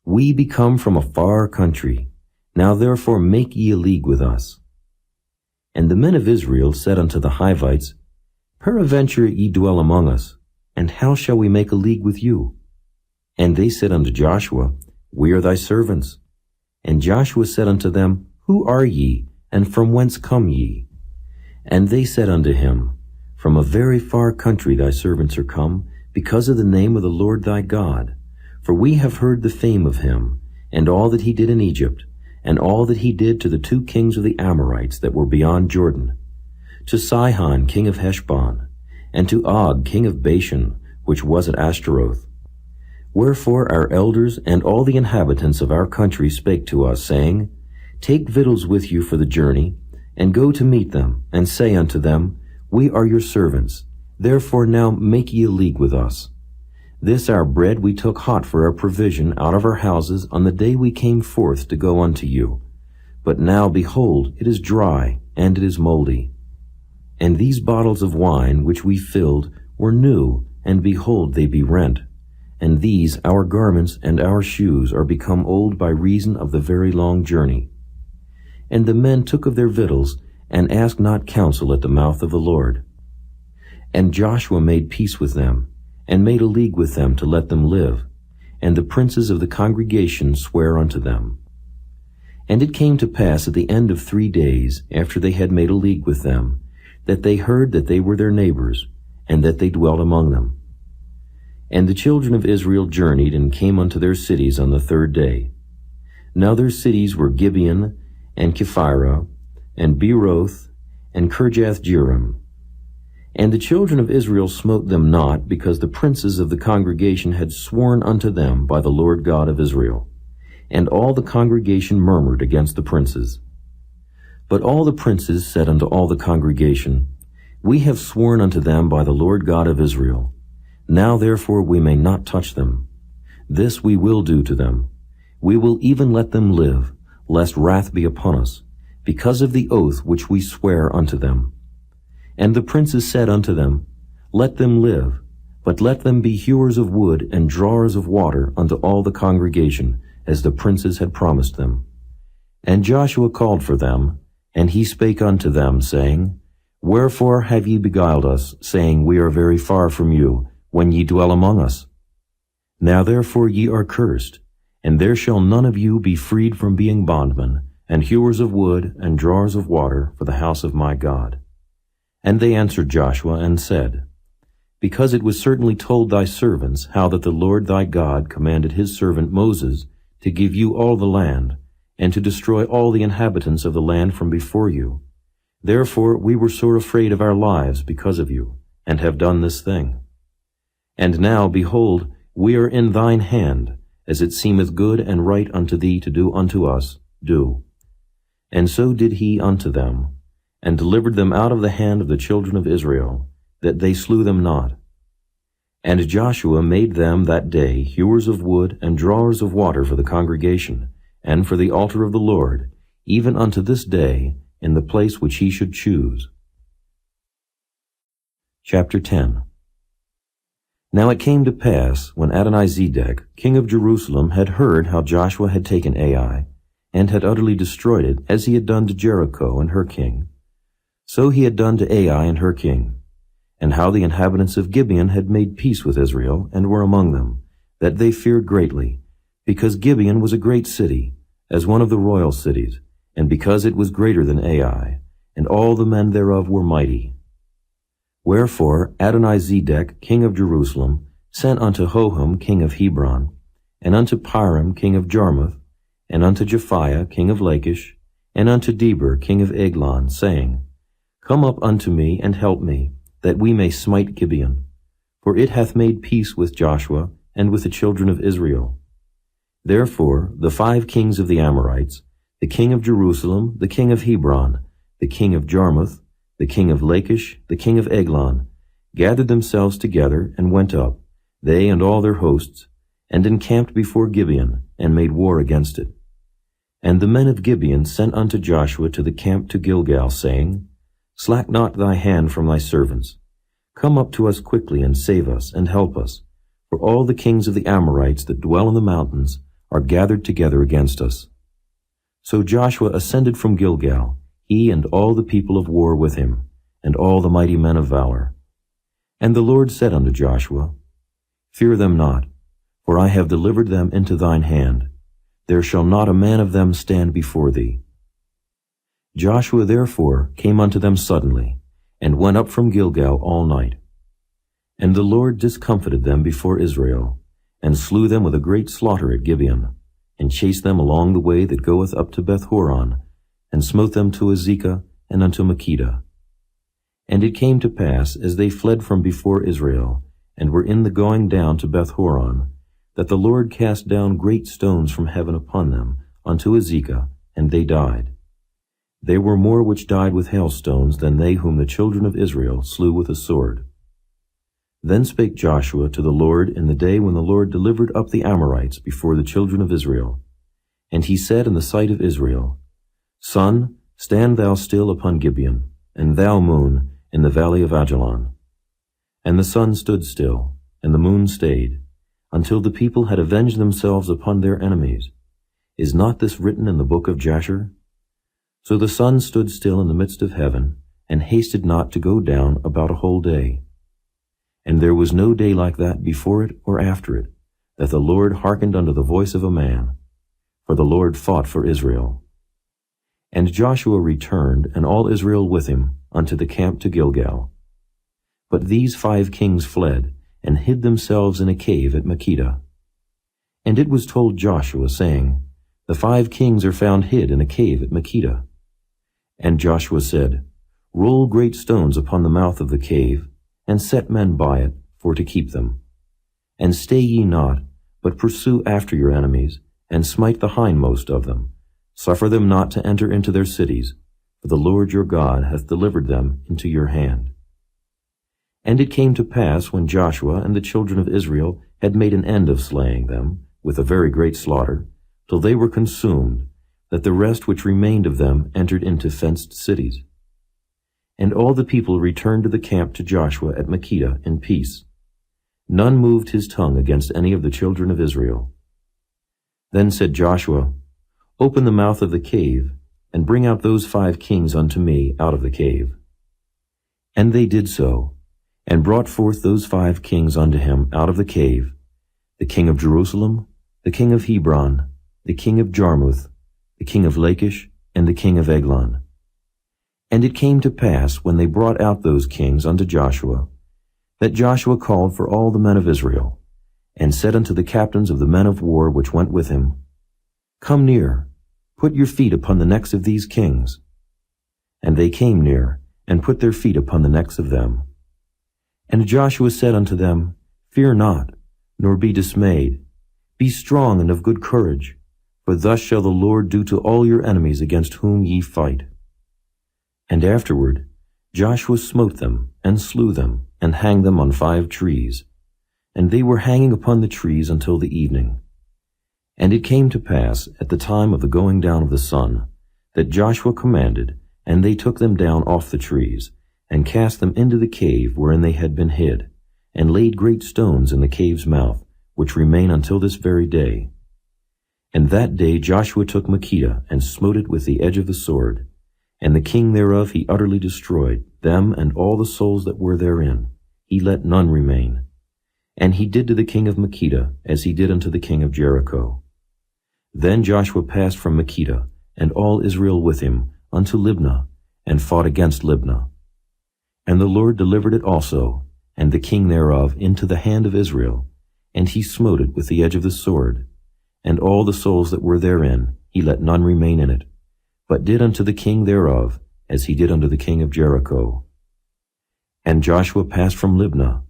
Speaker 2: We be come from a far country, now therefore make ye a league with us. And the men of Israel said unto the Hivites, Peradventure ye dwell among us, and how shall we make a league with you? And they said unto Joshua, We are thy servants. And Joshua said unto them, Who are ye, and from whence come ye? And they said unto him, From a very far country thy servants are come, because of the name of the Lord thy God. For we have heard the fame of him, and all that he did in Egypt, and all that he did to the 2 kings of the Amorites that were beyond Jordan, to Sihon king of Heshbon, and to Og king of Bashan, which was at Ashtaroth. Wherefore our elders and all the inhabitants of our country spake to us, saying, Take victuals with you for the journey, and go to meet them, and say unto them, We are your servants, therefore now make ye a league with us. This our bread we took hot for our provision out of our houses on the day we came forth to go unto you. But now, behold, it is dry, and it is moldy. And these bottles of wine which we filled were new, and behold, they be rent. And these, our garments and our shoes, are become old by reason of the very long journey. And the men took of their victuals, and asked not counsel at the mouth of the Lord. And Joshua made peace with them, and made a league with them to let them live. And the princes of the congregation sware unto them. And it came to pass at the end of 3 days, after they had made a league with them, that they heard that they were their neighbors, and that they dwelt among them. And the children of Israel journeyed and came unto their cities on the 3rd day. Now their cities were Gibeon, and Kephirah, and Beeroth, and Kirjath-jearim. And the children of Israel smote them not, because the princes of the congregation had sworn unto them by the Lord God of Israel. And all the congregation murmured against the princes. But all the princes said unto all the congregation, We have sworn unto them by the Lord God of Israel. Now therefore we may not touch them. This we will do to them. We will even let them live, lest wrath be upon us, because of the oath which we swear unto them. And the princes said unto them, Let them live, but let them be hewers of wood and drawers of water unto all the congregation, as the princes had promised them. And Joshua called for them, and he spake unto them, saying, Wherefore have ye beguiled us, saying, We are very far from you, when ye dwell among us? Now therefore ye are cursed, and there shall none of you be freed from being bondmen, and hewers of wood, and drawers of water for the house of my God. And they answered Joshua, and said, Because it was certainly told thy servants how that the Lord thy God commanded his servant Moses to give you all the land, and to destroy all the inhabitants of the land from before you. Therefore we were sore afraid of our lives because of you, and have done this thing. And now, behold, we are in thine hand, as it seemeth good and right unto thee to do unto us, do. And so did he unto them, and delivered them out of the hand of the children of Israel, that they slew them not. And Joshua made them that day hewers of wood and drawers of water for the congregation, and for the altar of the Lord, even unto this day, in the place which he should choose. Chapter 10. Now it came to pass, when Adonizedek, king of Jerusalem, had heard how Joshua had taken Ai, and had utterly destroyed it, as he had done to Jericho and her king, so he had done to Ai and her king, and how the inhabitants of Gibeon had made peace with Israel, and were among them, that they feared greatly, because Gibeon was a great city, as one of the royal cities, and because it was greater than Ai, and all the men thereof were mighty. Wherefore Adonizedek, king of Jerusalem, sent unto Hoham, king of Hebron, and unto Piram, king of Jarmuth, and unto Japhiah, king of Lachish, and unto Deber, king of Eglon, saying, Come up unto me, and help me, that we may smite Gibeon, for it hath made peace with Joshua and with the children of Israel. Therefore the 5 kings of the Amorites, the king of Jerusalem, the king of Hebron, the king of Jarmuth, the king of Lachish, the king of Eglon, gathered themselves together and went up, they and all their hosts, and encamped before Gibeon, and made war against it. And the men of Gibeon sent unto Joshua to the camp to Gilgal, saying, Slack not thy hand from thy servants. Come up to us quickly, and save us, and help us, for all the kings of the Amorites that dwell in the mountains are gathered together against us. So Joshua ascended from Gilgal, he and all the people of war with him, and all the mighty men of valor. And the Lord said unto Joshua, Fear them not, for I have delivered them into thine hand. There shall not a man of them stand before thee. Joshua therefore came unto them suddenly, and went up from Gilgal all night. And the Lord discomfited them before Israel, and slew them with a great slaughter at Gibeon, and chased them along the way that goeth up to Beth-horon, and smote them to Azekah and unto Makkedah. And it came to pass, as they fled from before Israel, and were in the going down to Beth-horon, that the Lord cast down great stones from heaven upon them, unto Azekah, and they died. There were more which died with hailstones than they whom the children of Israel slew with a sword. Then spake Joshua to the Lord in the day when the Lord delivered up the Amorites before the children of Israel. And he said in the sight of Israel, Sun, stand thou still upon Gibeon, and thou, moon, in the valley of Ajalon. And the sun stood still, and the moon stayed, until the people had avenged themselves upon their enemies. Is not this written in the book of Jasher? So the sun stood still in the midst of heaven, and hasted not to go down about a whole day. And there was no day like that before it or after it, that the Lord hearkened unto the voice of a man. For the Lord fought for Israel. And Joshua returned, and all Israel with him, unto the camp to Gilgal. But these 5 kings fled, and hid themselves in a cave at Makkedah. And it was told Joshua, saying, The 5 kings are found hid in a cave at Makkedah. And Joshua said, Roll great stones upon the mouth of the cave, and set men by it, for to keep them. And stay ye not, but pursue after your enemies, and smite the hindmost of them. Suffer them not to enter into their cities, for the Lord your God hath delivered them into your hand. And it came to pass, when Joshua and the children of Israel had made an end of slaying them, with a very great slaughter, till they were consumed, that the rest which remained of them entered into fenced cities. And all the people returned to the camp to Joshua at Makkedah in peace. None moved his tongue against any of the children of Israel. Then said Joshua, Open the mouth of the cave, and bring out those 5 kings unto me out of the cave. And they did so, and brought forth those 5 kings unto him out of the cave, the king of Jerusalem, the king of Hebron, the king of Jarmuth, the king of Lachish, and the king of Eglon. And it came to pass, when they brought out those kings unto Joshua, that Joshua called for all the men of Israel, and said unto the captains of the men of war which went with him, Come near, put your feet upon the necks of these kings. And they came near, and put their feet upon the necks of them. And Joshua said unto them, Fear not, nor be dismayed. Be strong and of good courage, for thus shall the Lord do to all your enemies against whom ye fight. And afterward Joshua smote them, and slew them, and hanged them on 5 trees. And they were hanging upon the trees until the evening. And it came to pass, at the time of the going down of the sun, that Joshua commanded, and they took them down off the trees, and cast them into the cave wherein they had been hid, and laid great stones in the cave's mouth, which remain until this very day. And that day Joshua took Makkedah, and smote it with the edge of the sword, and the king thereof he utterly destroyed, them and all the souls that were therein. He let none remain. And he did to the king of Makkedah as he did unto the king of Jericho. Then Joshua passed from Makkedah, and all Israel with him, unto Libnah, and fought against Libnah. And the Lord delivered it also, and the king thereof, into the hand of Israel, and he smote it with the edge of the sword. And all the souls that were therein, he let none remain in it, but did unto the king thereof, as he did unto the king of Jericho. And Joshua passed from Libnah,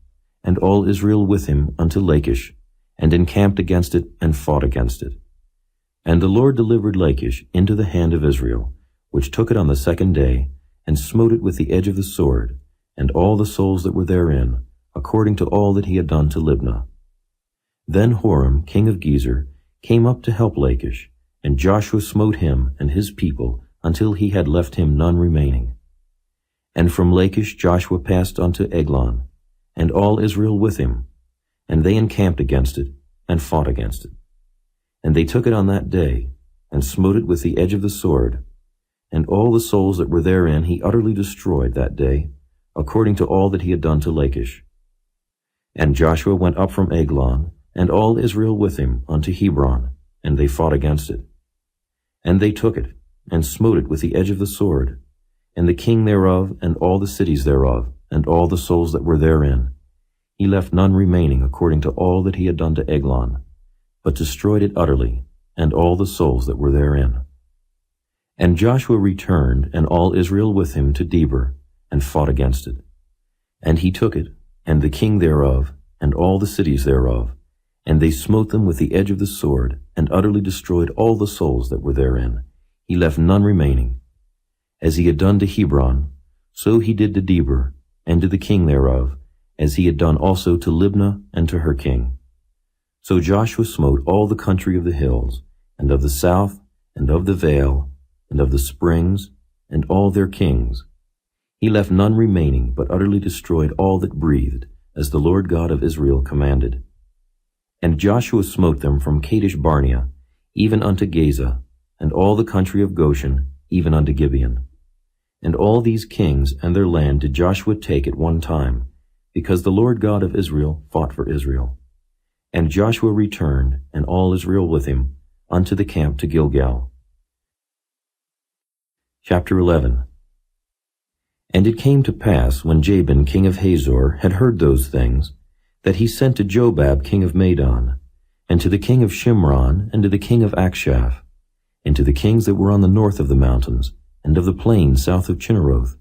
Speaker 2: and all Israel with him, unto Lachish, and encamped against it, and fought against it. And the Lord delivered Lachish into the hand of Israel, which took it on the 2nd day, and smote it with the edge of the sword, and all the souls that were therein, according to all that he had done to Libnah. Then Horam, king of Gezer, came up to help Lachish, and Joshua smote him and his people until he had left him none remaining. And from Lachish Joshua passed unto Eglon, and all Israel with him, and they encamped against it, and fought against it. And they took it on that day, and smote it with the edge of the sword, and all the souls that were therein he utterly destroyed that day, according to all that he had done to Lachish. And Joshua went up from Eglon, and all Israel with him, unto Hebron, and they fought against it. And they took it, and smote it with the edge of the sword, and the king thereof, and all the cities thereof, and all the souls that were therein. He left none remaining according to all that he had done to Eglon, but destroyed it utterly, and all the souls that were therein. And Joshua returned, and all Israel with him, to Debir, and fought against it. And he took it, and the king thereof, and all the cities thereof, and they smote them with the edge of the sword, and utterly destroyed all the souls that were therein. He left none remaining. As he had done to Hebron, so he did to Debir, and to the king thereof, as he had done also to Libnah and to her king. So Joshua smote all the country of the hills, and of the south, and of the vale, and of the springs, and all their kings. He left none remaining, but utterly destroyed all that breathed, as the Lord God of Israel commanded. And Joshua smote them from Kadesh Barnea, even unto Gaza, and all the country of Goshen, even unto Gibeon. And all these kings and their land did Joshua take at one time, because the Lord God of Israel fought for Israel. And Joshua returned, and all Israel with him, unto the camp to Gilgal. Chapter 11. And it came to pass, when Jabin king of Hazor had heard those things, that he sent to Jobab king of Madon, and to the king of Shimron, and to the king of Akshaph, and to the kings that were on the north of the mountains, and of the plain south of Chinneroth,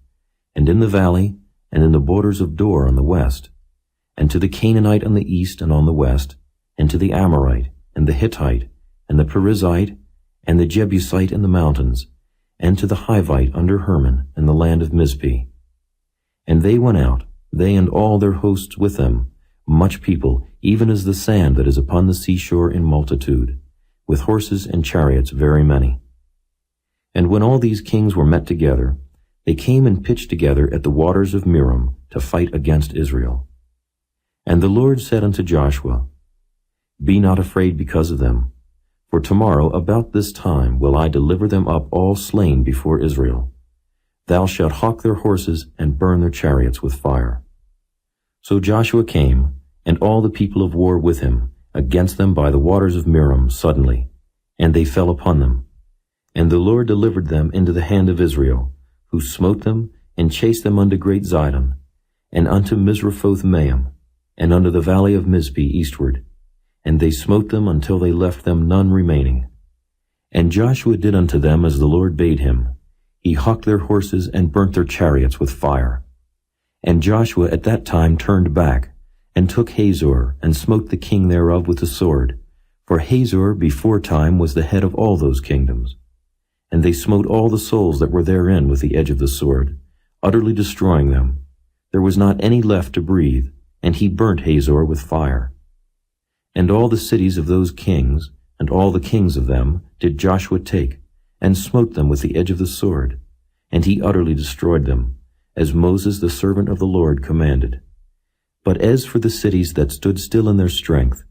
Speaker 2: and in the valley, and in the borders of Dor on the west, and to the Canaanite on the east and on the west, and to the Amorite, and the Hittite, and the Perizzite, and the Jebusite in the mountains, and to the Hivite under Hermon in the land of Mizpeh. And they went out, they and all their hosts with them, much people, even as the sand that is upon the seashore in multitude, with horses and chariots very many. And when all these kings were met together, they came and pitched together at the waters of Merom to fight against Israel. And the Lord said unto Joshua, Be not afraid because of them, for tomorrow about this time will I deliver them up all slain before Israel. Thou shalt hawk their horses and burn their chariots with fire. So Joshua came, and all the people of war with him, against them by the waters of Merom suddenly, and they fell upon them. And the Lord delivered them into the hand of Israel, who smote them, and chased them unto great Zidon, and unto Misrephoth-Maim, and unto the valley of Mizpeh eastward. And they smote them until they left them none remaining. And Joshua did unto them as the Lord bade him. He hocked their horses and burnt their chariots with fire. And Joshua at that time turned back, and took Hazor, and smote the king thereof with the sword. For Hazor before time was the head of all those kingdoms. And they smote all the souls that were therein with the edge of the sword, utterly destroying them. There was not any left to breathe, and he burnt Hazor with fire. And all the cities of those kings, and all the kings of them, did Joshua take, and smote them with the edge of the sword. And he utterly destroyed them, as Moses the servant of the Lord commanded. But as for the cities that stood still in their strength,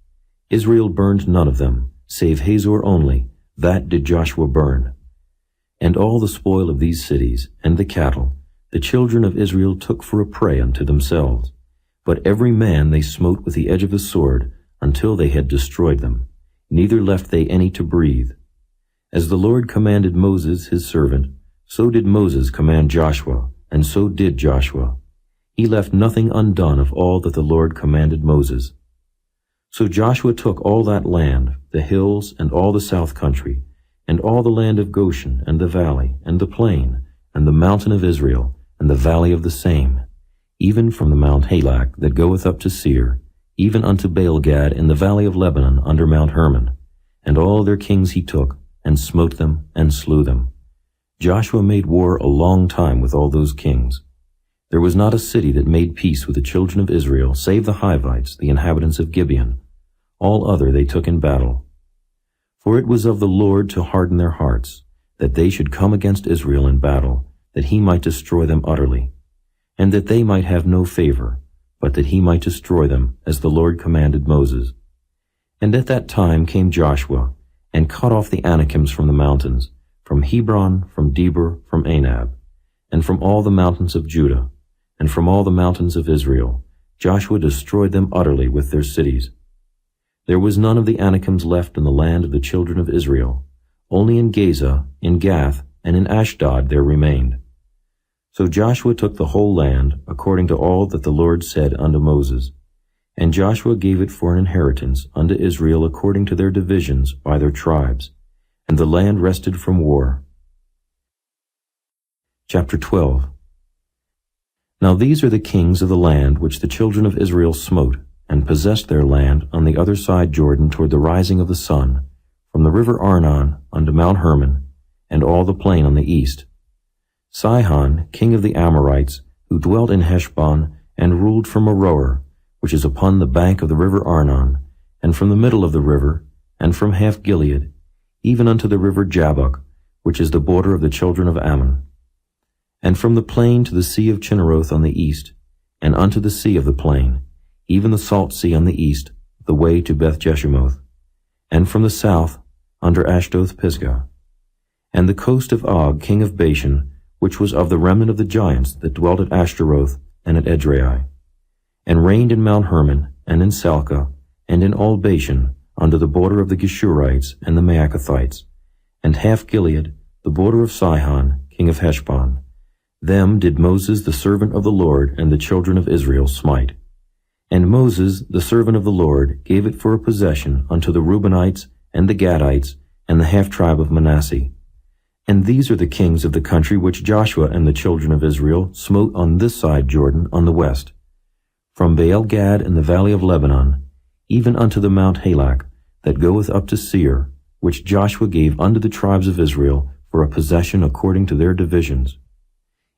Speaker 2: Israel burned none of them, save Hazor only, that did Joshua burn. And all the spoil of these cities, and the cattle, the children of Israel took for a prey unto themselves. But every man they smote with the edge of the sword, until they had destroyed them, neither left they any to breathe. As the Lord commanded Moses his servant, so did Moses command Joshua, and so did Joshua. He left nothing undone of all that the Lord commanded Moses. So Joshua took all that land, the hills, and all the south country, and all the land of Goshen, and the valley, and the plain, and the mountain of Israel, and the valley of the same, even from the Mount Halak that goeth up to Seir, even unto Baal-gad in the valley of Lebanon under Mount Hermon. And all their kings he took, and smote them, and slew them. Joshua made war a long time with all those kings. There was not a city that made peace with the children of Israel, save the Hivites, the inhabitants of Gibeon. All other they took in battle. For it was of the Lord to harden their hearts, that they should come against Israel in battle, that he might destroy them utterly, and that they might have no favor, but that he might destroy them, as the Lord commanded Moses. And at that time came Joshua, and cut off the Anakims from the mountains, from Hebron, from Debir, from Anab, and from all the mountains of Judah, and from all the mountains of Israel. Joshua destroyed them utterly with their cities. There was none of the Anakims left in the land of the children of Israel. Only in Gaza, in Gath, and in Ashdod there remained. So Joshua took the whole land, according to all that the Lord said unto Moses. And Joshua gave it for an inheritance unto Israel according to their divisions by their tribes. And the land rested from war. Chapter 12. Now these are the kings of the land which the children of Israel smote, and possessed their land on the other side Jordan toward the rising of the sun, from the river Arnon unto Mount Hermon, and all the plain on the east. Sihon, king of the Amorites, who dwelt in Heshbon, and ruled from Aroer, which is upon the bank of the river Arnon, and from the middle of the river, and from half Gilead, even unto the river Jabbok, which is the border of the children of Ammon, and from the plain to the sea of Chinneroth on the east, and unto the sea of the plain, even the salt sea on the east, the way to Beth Jeshimoth, and from the south, under Ashdoth Pisgah, and the coast of Og, king of Bashan, which was of the remnant of the giants that dwelt at Ashtaroth and at Edrei, and reigned in Mount Hermon, and in Salcah, and in all Bashan, under the border of the Geshurites and the Maacathites, and half Gilead, the border of Sihon, king of Heshbon. Them did Moses the servant of the Lord and the children of Israel smite. And Moses the servant of the Lord gave it for a possession unto the Reubenites and the Gadites and the half-tribe of Manasseh. And these are the kings of the country which Joshua and the children of Israel smote on this side Jordan on the west, from Baal-gad in the valley of Lebanon, even unto the Mount Halak, that goeth up to Seir, which Joshua gave unto the tribes of Israel for a possession according to their divisions.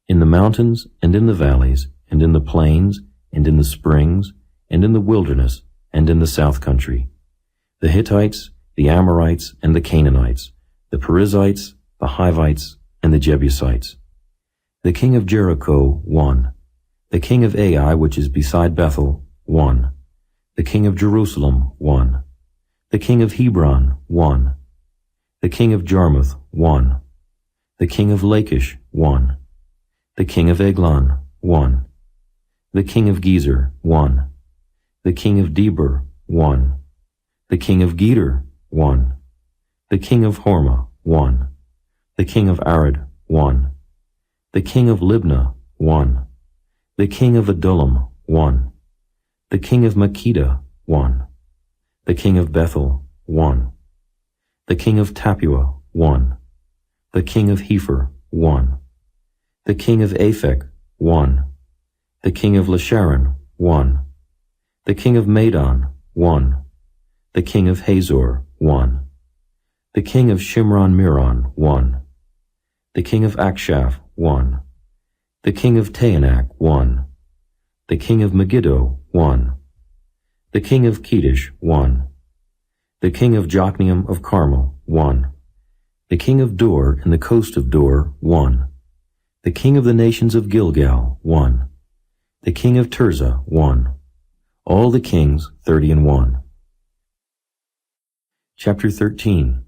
Speaker 2: In the mountains, and in the valleys, and in the plains, and in the springs, and in the wilderness, and in the south country, the Hittites, the Amorites, and the Canaanites, the Perizzites, the Hivites, and the Jebusites. The king of Jericho, 1. The king of Ai, which is beside Bethel, 1. The king of Jerusalem, 1. The king of Hebron, 1. The king of Jarmuth, 1. The king of Lachish, 1. The king of Eglon, 1. The king of Gezer, 1. The king of Debir, 1. The king of Geder, 1. The king of Hormah, 1. The king of Arad, 1. The king of Libnah, 1. The king of Adullam, 1. The king of Makkedah, 1. The king of Bethel, 1. The king of Tappuah, 1. The king of Hepher, 1. The king of Aphek, 1. The king of Lasharon, 1. The king of Madon, 1. The king of Hazor, 1. The king of Shimron-Meron, 1. The king of Akshaph, 1. The king of Taanach, 1. The king of Megiddo, 1. The king of Kedesh, 1. The king of Jokneam of Carmel, 1. The king of Dor in the coast of Dor, 1. The king of the nations of Gilgal, 1. The king of Tirzah, 1. All the kings, 30. Chapter 13.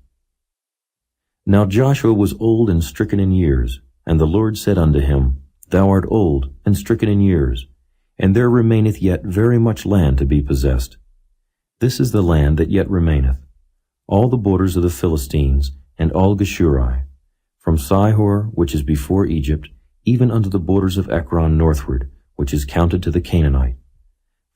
Speaker 2: Now Joshua was old and stricken in years, and the Lord said unto him, Thou art old and stricken in years, and there remaineth yet very much land to be possessed. This is the land that yet remaineth, all the borders of the Philistines, and all Geshuri, from Sihor, which is before Egypt, even unto the borders of Ekron northward, which is counted to the Canaanite.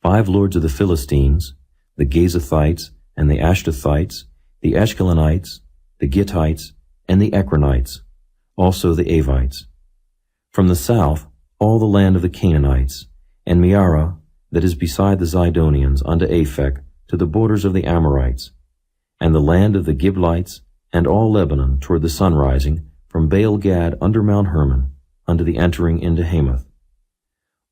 Speaker 2: 5 lords of the Philistines, the Gazathites, and the Ashdothites, the Ashkelonites, the Gittites, and the Ekronites, also the Avites. From the south, all the land of the Canaanites, and Meara, that is beside the Zidonians, unto Aphek, to the borders of the Amorites, and the land of the Giblites, and all Lebanon toward the sunrising, from Baal-Gad under Mount Hermon, unto the entering into Hamath.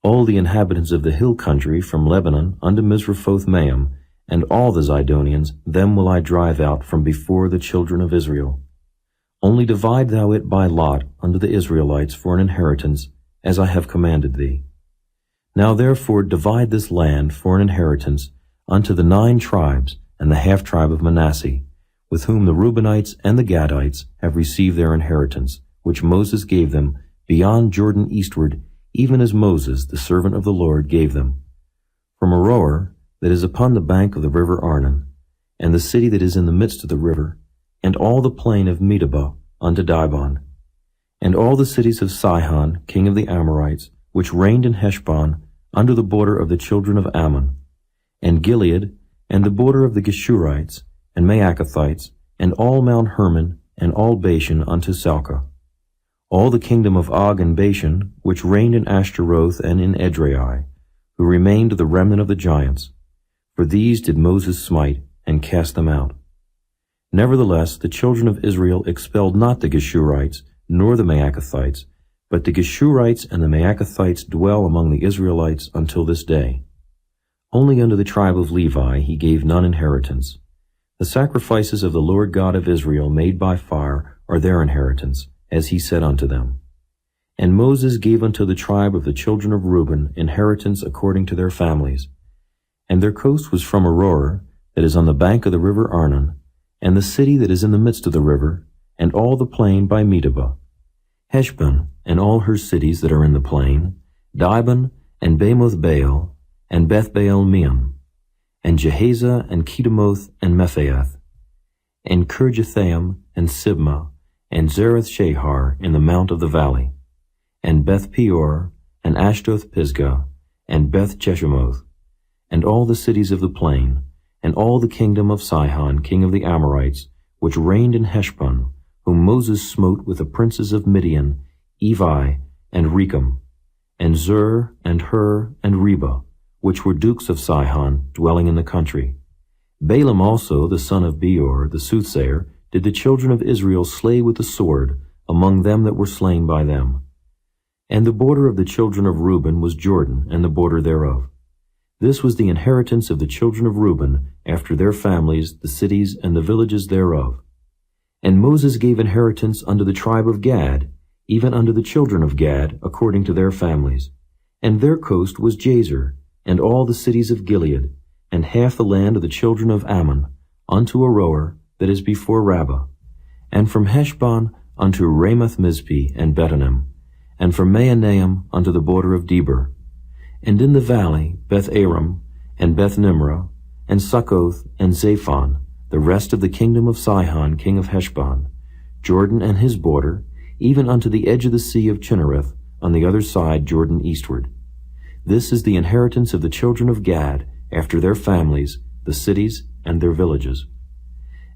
Speaker 2: All the inhabitants of the hill country from Lebanon unto Misrephoth-Maim, and all the Zidonians, them will I drive out from before the children of Israel. Only divide thou it by lot unto the Israelites for an inheritance, as I have commanded thee. Now therefore divide this land for an inheritance unto the 9 tribes and the half-tribe of Manasseh, with whom the Reubenites and the Gadites have received their inheritance, which Moses gave them beyond Jordan eastward, even as Moses, the servant of the Lord, gave them. From Aroer, that is upon the bank of the river Arnon, and the city that is in the midst of the river, and all the plain of Medeba unto Dibon, and all the cities of Sihon, king of the Amorites, which reigned in Heshbon, under the border of the children of Ammon, and Gilead, and the border of the Geshurites, and Maacathites, and all Mount Hermon, and all Bashan unto Salcah. All the kingdom of Og and Bashan, which reigned in Ashtaroth and in Edrei, who remained the remnant of the giants. For these did Moses smite, and cast them out. Nevertheless, the children of Israel expelled not the Geshurites, nor the Maacathites, but the Geshurites and the Maacathites dwell among the Israelites until this day. Only unto the tribe of Levi he gave none inheritance. The sacrifices of the Lord God of Israel made by fire are their inheritance, as he said unto them. And Moses gave unto the tribe of the children of Reuben inheritance according to their families. And their coast was from Aroer, that is on the bank of the river Arnon, and the city that is in the midst of the river, and all the plain by Medeba, Heshbon, and all her cities that are in the plain, Dibon, and Bamoth Baal, and Beth Baal Meon, and Jehaza, and Kedemoth, and Mephaath, and Kirjathaim, and Sibmah, and Zereth Shahar in the mount of the valley, and Beth Peor, and Ashdoth Pisgah, and Beth Jeshimoth, and all the cities of the plain, and all the kingdom of Sihon, king of the Amorites, which reigned in Heshbon, whom Moses smote with the princes of Midian, Evi, and Rechem, and Zur, and Hur, and Reba, which were dukes of Sihon, dwelling in the country. Balaam also, the son of Beor, the soothsayer, did the children of Israel slay with the sword among them that were slain by them. And the border of the children of Reuben was Jordan, and the border thereof. This was the inheritance of the children of Reuben, after their families, the cities, and the villages thereof. And Moses gave inheritance unto the tribe of Gad, even unto the children of Gad, according to their families. And their coast was Jazer, and all the cities of Gilead, and half the land of the children of Ammon, unto Aroer, that is before Rabbah, and from Heshbon unto Ramoth-Mizpeh and Betonim, and from Mahanaim unto the border of Debir, and in the valley Beth-aram, and Beth-nimrah, and Succoth, and Zaphon, the rest of the kingdom of Sihon, king of Heshbon, Jordan and his border, even unto the edge of the sea of Chinnereth, on the other side Jordan eastward. This is the inheritance of the children of Gad, after their families, the cities, and their villages.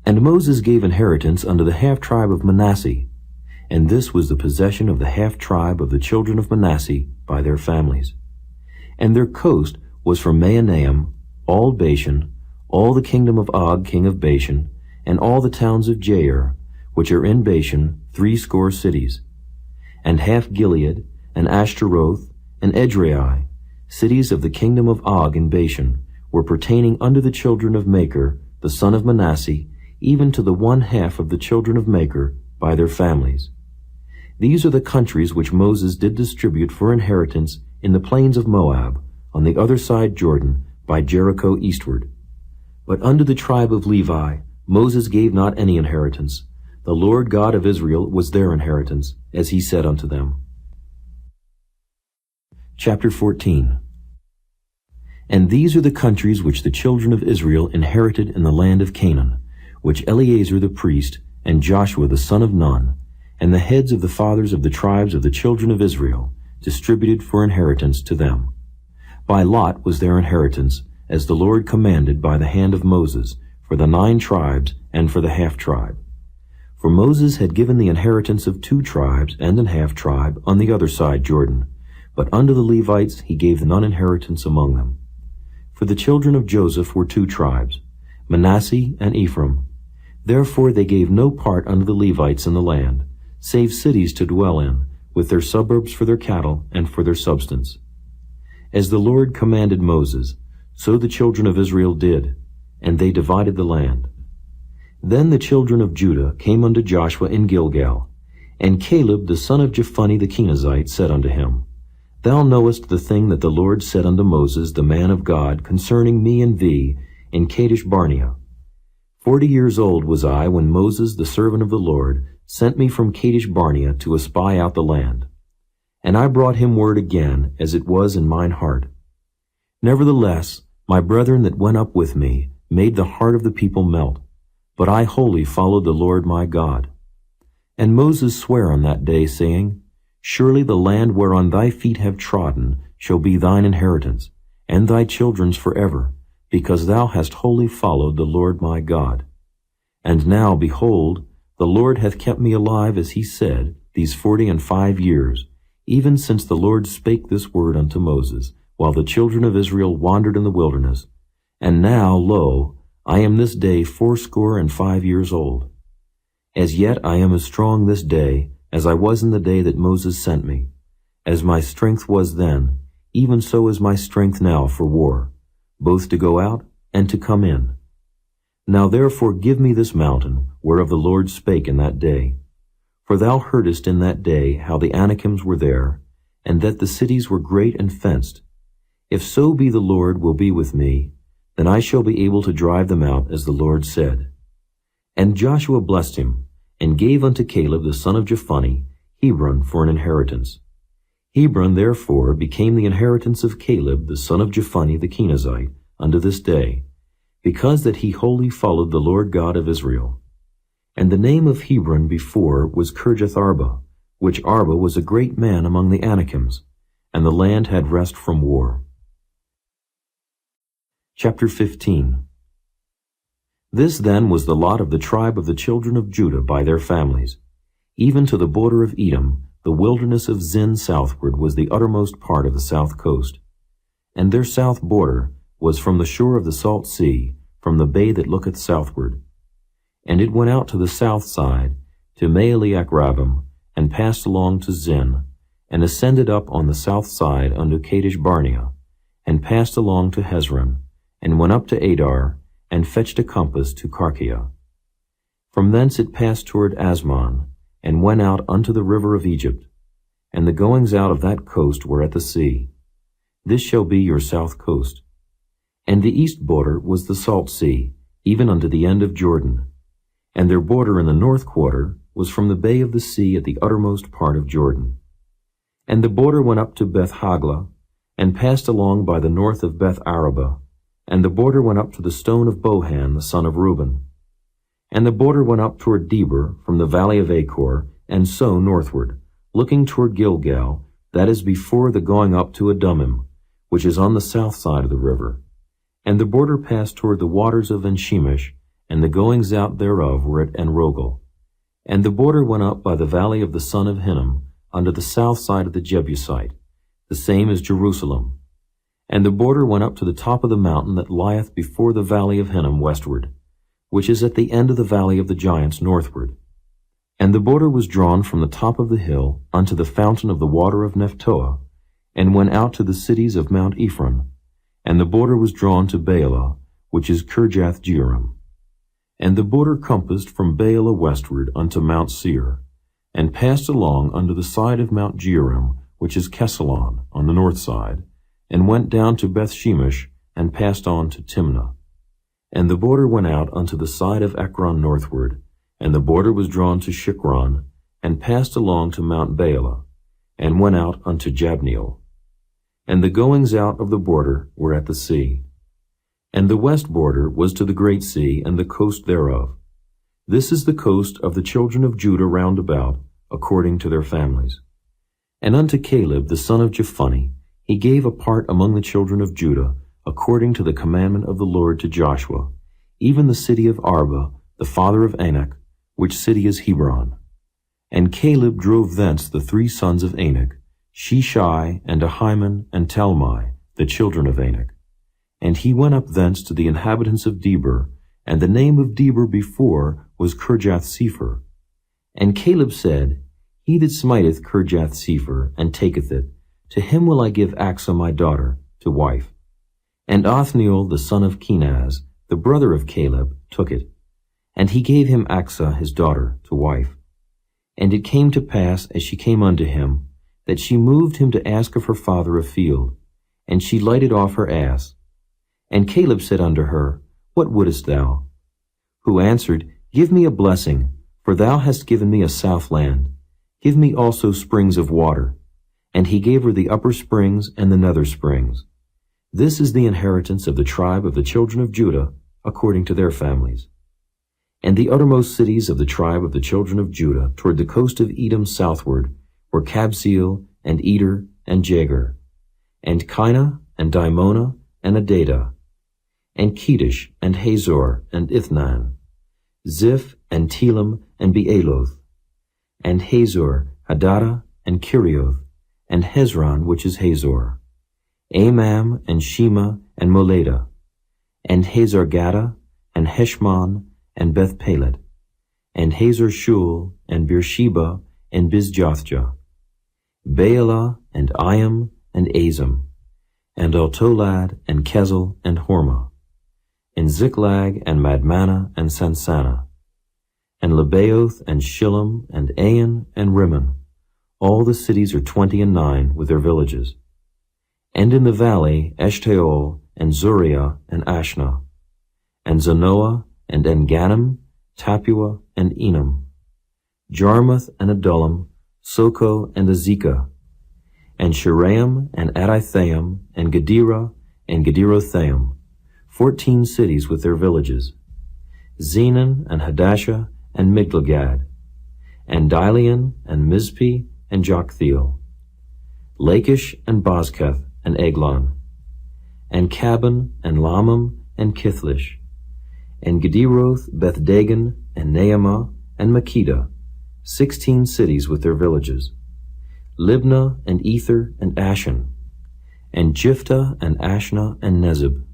Speaker 2: And Moses gave inheritance unto the half-tribe of Manasseh, and this was the possession of the half-tribe of the children of Manasseh by their families. And their coast was from Mahanaim, all Bashan, all the kingdom of Og king of Bashan, and all the towns of Jair, which are in Bashan, 60 cities, and half Gilead, and Ashtaroth, and Edrei, cities of the kingdom of Og in Bashan, were pertaining unto the children of Machir, the son of Manasseh, even to the 1/2 of the children of Machir by their families. These are the countries which Moses did distribute for inheritance in the plains of Moab, on the other side Jordan, by Jericho eastward. But unto the tribe of Levi Moses gave not any inheritance. The Lord God of Israel was their inheritance, as he said unto them. Chapter 14. And these are the countries which the children of Israel inherited in the land of Canaan, which Eleazar the priest, and Joshua the son of Nun, and the heads of the fathers of the tribes of the children of Israel, distributed for inheritance to them. By lot was their inheritance, as the Lord commanded by the hand of Moses, for the 9 tribes and for the half-tribe. For Moses had given the inheritance of 2 tribes and an half-tribe on the other side Jordan, but unto the Levites he gave none inheritance among them. For the children of Joseph were 2 tribes, Manasseh and Ephraim. Therefore they gave no part unto the Levites in the land, save cities to dwell in, with their suburbs for their cattle and for their substance. As the Lord commanded Moses, so the children of Israel did, and they divided the land. Then the children of Judah came unto Joshua in Gilgal, and Caleb the son of Jephunneh the Kenizzite said unto him, Thou knowest the thing that the Lord said unto Moses the man of God concerning me and thee in Kadesh Barnea. 40 years old was I when Moses the servant of the Lord sent me from Kadesh Barnea to espy out the land. And I brought him word again, as it was in mine heart. Nevertheless, my brethren that went up with me made the heart of the people melt, but I wholly followed the Lord my God. And Moses sware on that day, saying, Surely the land whereon thy feet have trodden shall be thine inheritance, and thy children's forever, because thou hast wholly followed the Lord my God. And now, behold, the Lord hath kept me alive, as he said, these 45 years, even since the Lord spake this word unto Moses, while the children of Israel wandered in the wilderness. And now, lo, I am this day 85 years old. As yet I am as strong this day as I was in the day that Moses sent me. As my strength was then, even so is my strength now for war, both to go out and to come in. Now therefore give me this mountain, whereof the Lord spake in that day. For thou heardest in that day how the Anakims were there, and that the cities were great and fenced. If so be the Lord will be with me, then I shall be able to drive them out, as the Lord said. And Joshua blessed him, and gave unto Caleb the son of Jephunneh Hebron for an inheritance. Hebron therefore became the inheritance of Caleb the son of Jephunneh the Kenizzite unto this day, because that he wholly followed the Lord God of Israel. And the name of Hebron before was Kirjath-arba, which Arba was a great man among the Anakims, and the land had rest from war. Chapter 15. This then was the lot of the tribe of the children of Judah by their families. Even to the border of Edom, the wilderness of Zin southward was the uttermost part of the south coast. And their south border was from the shore of the salt sea, from the bay that looketh southward. And it went out to the south side, to Maaleak-rabbim, and passed along to Zin, and ascended up on the south side unto Kadesh Barnea, and passed along to Hezron, and went up to Adar, and fetched a compass to Karkia. From thence it passed toward Asmon, and went out unto the river of Egypt, and the goings out of that coast were at the sea. This shall be your south coast. And the east border was the salt sea, even unto the end of Jordan. And their border in the north quarter was from the bay of the sea at the uttermost part of Jordan. And the border went up to Beth-hagla, and passed along by the north of Beth-araba, and the border went up to the stone of Bohan the son of Reuben. And the border went up toward Debir from the valley of Achor, and so northward, looking toward Gilgal, that is before the going up to Adumim, which is on the south side of the river. And the border passed toward the waters of En-shemesh, and the goings out thereof were at En-rogel. And the border went up by the valley of the son of Hinnom, unto the south side of the Jebusite, the same as Jerusalem. And the border went up to the top of the mountain that lieth before the valley of Hinnom westward, which is at the end of the valley of the giants northward. And the border was drawn from the top of the hill unto the fountain of the water of Nephtoah, and went out to the cities of Mount Ephron. And the border was drawn to Baalah, which is Kirjath-jearim. And the border compassed from Baalah westward unto Mount Seir, and passed along unto the side of Mount Jearim, which is Kesalon, on the north side, and went down to Beth-shemesh, and passed on to Timnah. And the border went out unto the side of Ekron northward, and the border was drawn to Shikron, and passed along to Mount Baalah, and went out unto Jabneel. And the goings out of the border were at the sea. And the west border was to the great sea and the coast thereof. This is the coast of the children of Judah round about, according to their families. And unto Caleb the son of Jephunneh he gave a part among the children of Judah, according to the commandment of the Lord to Joshua, even the city of Arba, the father of Anak, which city is Hebron. And Caleb drove thence the 3 sons of Anak, Sheshai, and Ahiman, and Talmai, the children of Anak. And he went up thence to the inhabitants of Debir, and the name of Debir before was Kirjath-sepher. And Caleb said, He that smiteth Kirjath-sepher, and taketh it, to him will I give Achsah my daughter, to wife. And Othniel the son of Kenaz, the brother of Caleb, took it. And he gave him Achsah his daughter, to wife. And it came to pass, as she came unto him, that she moved him to ask of her father a field, and she lighted off her ass. And Caleb said unto her, What wouldest thou? Who answered, Give me a blessing, for thou hast given me a south land. Give me also springs of water. And he gave her the upper springs and the nether springs. This is the inheritance of the tribe of the children of Judah, according to their families. And the uttermost cities of the tribe of the children of Judah toward the coast of Edom southward were Kabzeel, and Eder, and Jagur, and Kinah, and Dimona, and Adadah, and Kedesh, and Hazor, and Ithnan, Ziph, and Telam, and Bealoth, and Hazor, Hadadah, and Kirioth, and Hezron, which is Hazor, Amam, and Shema, and Moladah, and Hazar-Gadah, and Heshmon, and Beth-Pelet, and Hazar-Shul, and Beersheba, and Bizjothjah, Baalah, and Iam, and Azim, and Altolad, and Kezel, and Hormah, and Ziklag, and Madmannah, and Sansannah, and Lebaoth, and Shillam, and Ain, and Rimmon. All the cities are 29 with their villages. And in the valley Eshtaol, and Zuriah, and Ashna, and Zanoah, and En-Gannim, Tapua, and Enam, Jarmuth, and Adullam, Soko, and Azekah, and Shiraim, and Adithaim, and Gedera, and Gederothaim, 14 cities with their villages, Zenon, and Hadashah, and Migdalgad, and Dilean, and Mizpeh, and Joktheel, Lachish, and Bozkath, and Eglon, and Caban, and Lamam, and Kithlish, and Gederoth, Beth-Dagon, and Naamah, and Makkedah, 16 cities with their villages, Libnah, and Ether, and Ashan, and Jiphthah, and Ashna, and Nezib,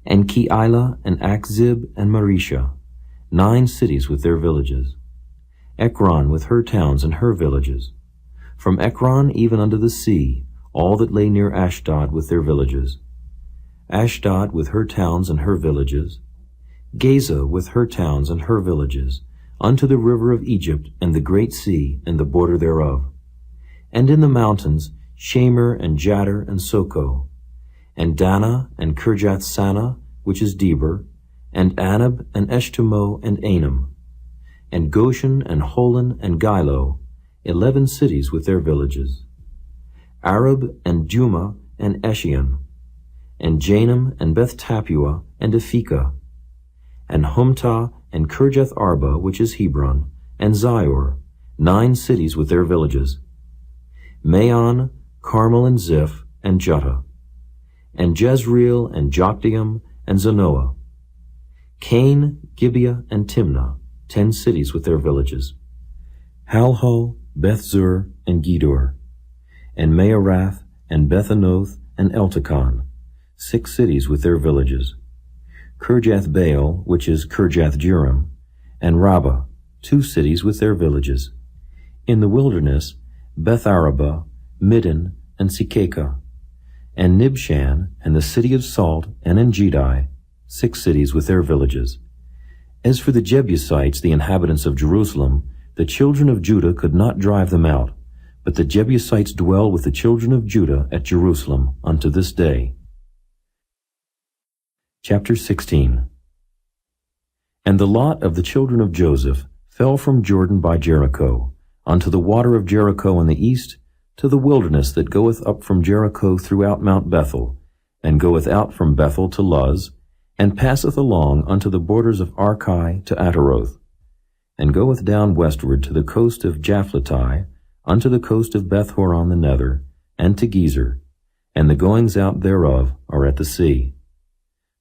Speaker 2: and Keilah, and Achzib, and Maresha, 9 cities with their villages, Ekron with her towns and her villages, from Ekron even unto the sea, all that lay near Ashdod with their villages, Ashdod with her towns and her villages, Gaza with her towns and her villages, unto the river of Egypt and the great sea and the border thereof. And in the mountains, Shamer, and Jadar, and Soko, and Dana, and Kirjath-Sanah, which is Debir, and Anab, and Eshtemoh, and Anam, and Goshen, and Holon, and Gilo, 11 cities with their villages, Arab, and Juma, and Eshion, and Janam, and Beth-Tapua, and Ephekah, and Humtah, and Kirjath-Arba, which is Hebron, and Zior, 9 cities with their villages, Maon, Carmel, and Ziph, and Juttah, and Jezreel, and Jokdeam, and Zanoah, Cain, Gibeah, and Timnah, 10 cities with their villages, Halho, Beth-zur, and Gedor, and Maarath, and Bethanoth, and Eltekon, 6 cities with their villages. Kirjath-Baal, which is Kirjath-Jearim, and Rabbah, 2 cities with their villages. In the wilderness, Beth-arabah, Middin, and Sikekah, and Nibshan, and the city of Salt, and Engedi, 6 cities with their villages. As for the Jebusites, the inhabitants of Jerusalem, the children of Judah could not drive them out, but the Jebusites dwell with the children of Judah at Jerusalem unto this day. Chapter 16. And the lot of the children of Joseph fell from Jordan by Jericho, unto the water of Jericho on the east, to the wilderness that goeth up from Jericho throughout Mount Bethel, and goeth out from Bethel to Luz, and passeth along unto the borders of Archi to Ataroth, and goeth down westward to the coast of Japhletai, unto the coast of Beth-horon the nether, and to Gezer, and the goings out thereof are at the sea.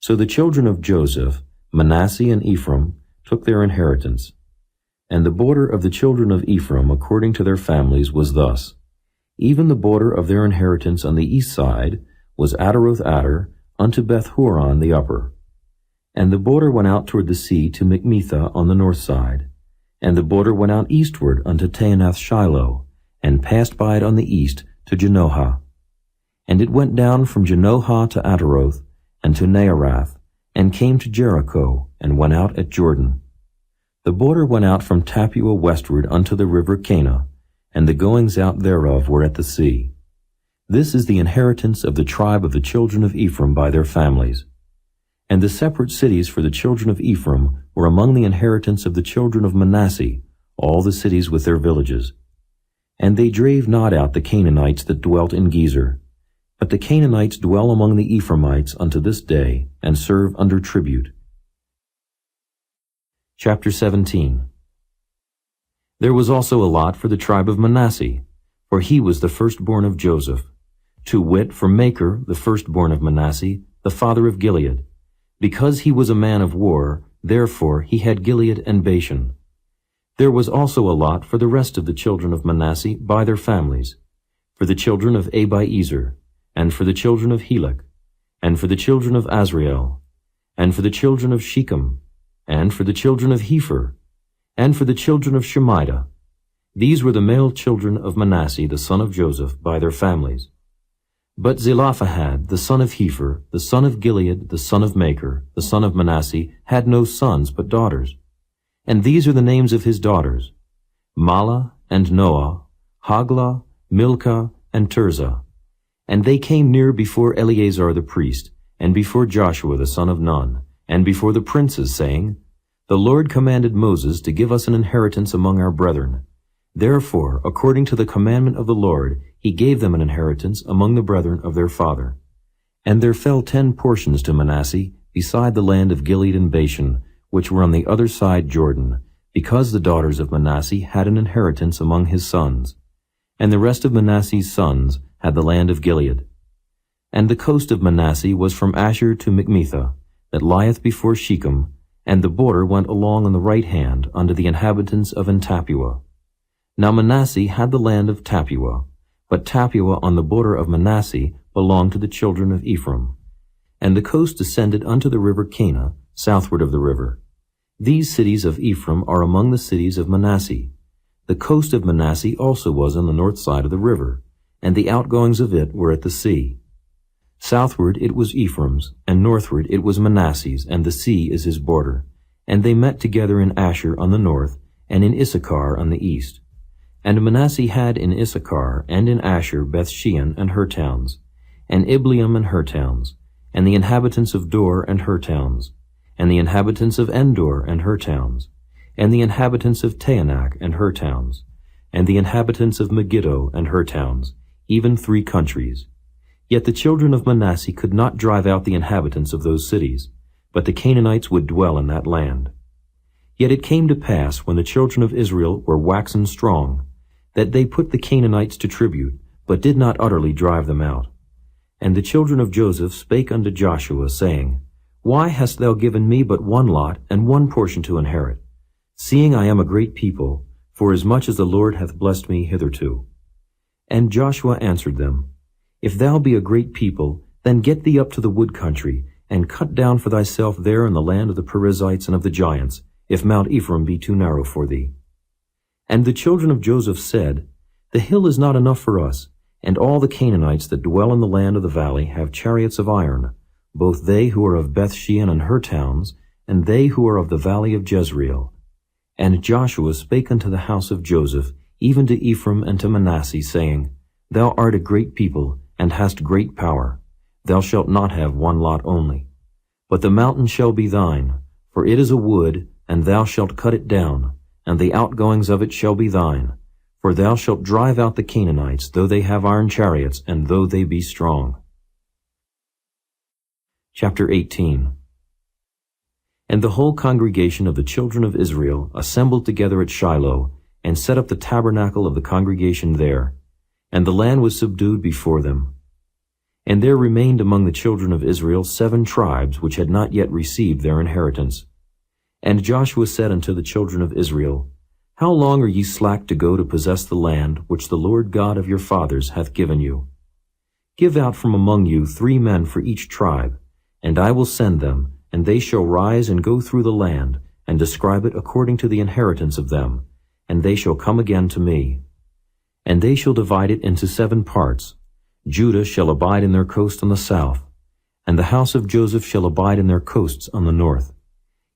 Speaker 2: So the children of Joseph, Manasseh and Ephraim, took their inheritance. And the border of the children of Ephraim according to their families was thus. Even the border of their inheritance on the east side was Ataroth-Adar unto Beth-horon the upper. And the border went out toward the sea to Mikmetha on the north side. And the border went out eastward unto Taanath-Shiloh, and passed by it on the east to Janohah. And it went down from Janohah to Ataroth, and to Naarath, and came to Jericho, and went out at Jordan. The border went out from Tappuah westward unto the river Cana, and the goings out thereof were at the sea. This is the inheritance of the tribe of the children of Ephraim by their families. And the separate cities for the children of Ephraim were among the inheritance of the children of Manasseh, all the cities with their villages. And they drave not out the Canaanites that dwelt in Gezer. But the Canaanites dwell among the Ephraimites unto this day, and serve under tribute. Chapter 17. There was also a lot for the tribe of Manasseh, for he was the firstborn of Joseph, to wit, for Machir, the firstborn of Manasseh, the father of Gilead. Because he was a man of war, therefore he had Gilead and Bashan. There was also a lot for the rest of the children of Manasseh by their families, for the children of Abiezer, and for the children of Helek, and for the children of Azrael, and for the children of Shechem, and for the children of Hepher, and for the children of Shemida. These were the male children of Manasseh the son of Joseph by their families. But Zelophehad the son of Hepher, the son of Gilead, the son of Machir, the son of Manasseh, had no sons but daughters. And these are the names of his daughters: Mahlah and Noah, Haglah, Milcah, and Tirzah. And they came near before Eleazar the priest, and before Joshua the son of Nun, and before the princes, saying, The Lord commanded Moses to give us an inheritance among our brethren. Therefore, according to the commandment of the Lord, he gave them an inheritance among the brethren of their father. And there fell 10 portions to Manasseh, beside the land of Gilead and Bashan, which were on the other side Jordan, because the daughters of Manasseh had an inheritance among his sons. And the rest of Manasseh's sons had the land of Gilead. And the coast of Manasseh was from Asher to Mikmetha, that lieth before Shechem, and the border went along on the right hand unto the inhabitants of En-tappuah. Now Manasseh had the land of Tappuah, but Tappuah on the border of Manasseh belonged to the children of Ephraim. And the coast descended unto the river Cana, southward of the river. These cities of Ephraim are among the cities of Manasseh. The coast of Manasseh also was on the north side of the river, and the outgoings of it were at the sea. Southward it was Ephraim's, and northward it was Manasseh's, and the sea is his border. And they met together in Asher on the north, and in Issachar on the east. And Manasseh had in Issachar and in Asher Bethshean and her towns, and Ibleam and her towns, and the inhabitants of Dor and her towns, and the inhabitants of Endor and her towns, and the inhabitants of Taanach and her towns, and the inhabitants of Megiddo and her towns, even 3 countries. Yet the children of Manasseh could not drive out the inhabitants of those cities, but the Canaanites would dwell in that land. Yet it came to pass, when the children of Israel were waxen strong, that they put the Canaanites to tribute, but did not utterly drive them out. And the children of Joseph spake unto Joshua, saying, Why hast thou given me but 1 lot and 1 portion to inherit, seeing I am a great people? forasmuch as the Lord hath blessed me hitherto. And Joshua answered them, If thou be a great people, then get thee up to the wood country, and cut down for thyself there in the land of the Perizzites and of the giants, if Mount Ephraim be too narrow for thee. And the children of Joseph said, The hill is not enough for us, and all the Canaanites that dwell in the land of the valley have chariots of iron, both they who are of Bethshean and her towns, and they who are of the valley of Jezreel. And Joshua spake unto the house of Joseph, even to Ephraim and to Manasseh, saying, Thou art a great people, and hast great power. Thou shalt not have one lot only. But the mountain shall be thine, for it is a wood, and thou shalt cut it down, and the outgoings of it shall be thine. For thou shalt drive out the Canaanites, though they have iron chariots, and though they be strong. Chapter 18. And the whole congregation of the children of Israel assembled together at Shiloh, and set up the tabernacle of the congregation there, and the land was subdued before them. And there remained among the children of Israel 7 tribes which had not yet received their inheritance. And Joshua said unto the children of Israel, How long are ye slack to go to possess the land which the Lord God of your fathers hath given you? Give out from among you 3 men for each tribe, and I will send them, and they shall rise and go through the land, and describe it according to the inheritance of them, and they shall come again to me. And they shall divide it into 7 parts. Judah shall abide in their coast on the south, and the house of Joseph shall abide in their coasts on the north.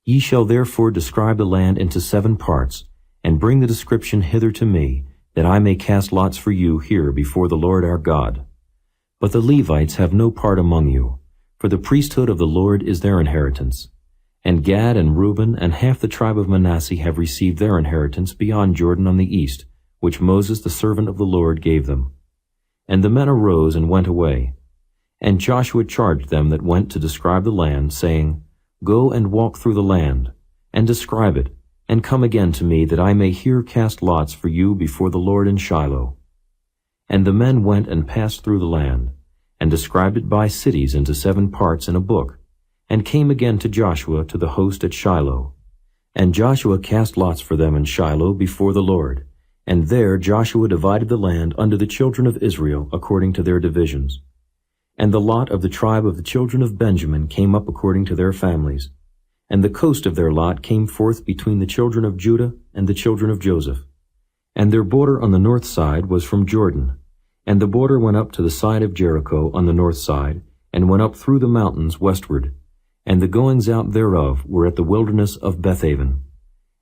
Speaker 2: Ye shall therefore describe the land into 7 parts, and bring the description hither to me, that I may cast lots for you here before the Lord our God. But the Levites have no part among you, for the priesthood of the Lord is their inheritance. And Gad and Reuben and half the tribe of Manasseh have received their inheritance beyond Jordan on the east, which Moses the servant of the Lord gave them. And the men arose and went away. And Joshua charged them that went to describe the land, saying, Go and walk through the land, and describe it, and come again to me, that I may here cast lots for you before the Lord in Shiloh. And the men went and passed through the land, and described it by cities into 7 parts in a book, and came again to Joshua to the host at Shiloh. And Joshua cast lots for them in Shiloh before the Lord, and there Joshua divided the land unto the children of Israel according to their divisions. And the lot of the tribe of the children of Benjamin came up according to their families, and the coast of their lot came forth between the children of Judah and the children of Joseph. And their border on the north side was from Jordan, and the border went up to the side of Jericho on the north side, and went up through the mountains westward, and the goings out thereof were at the wilderness of Bethaven.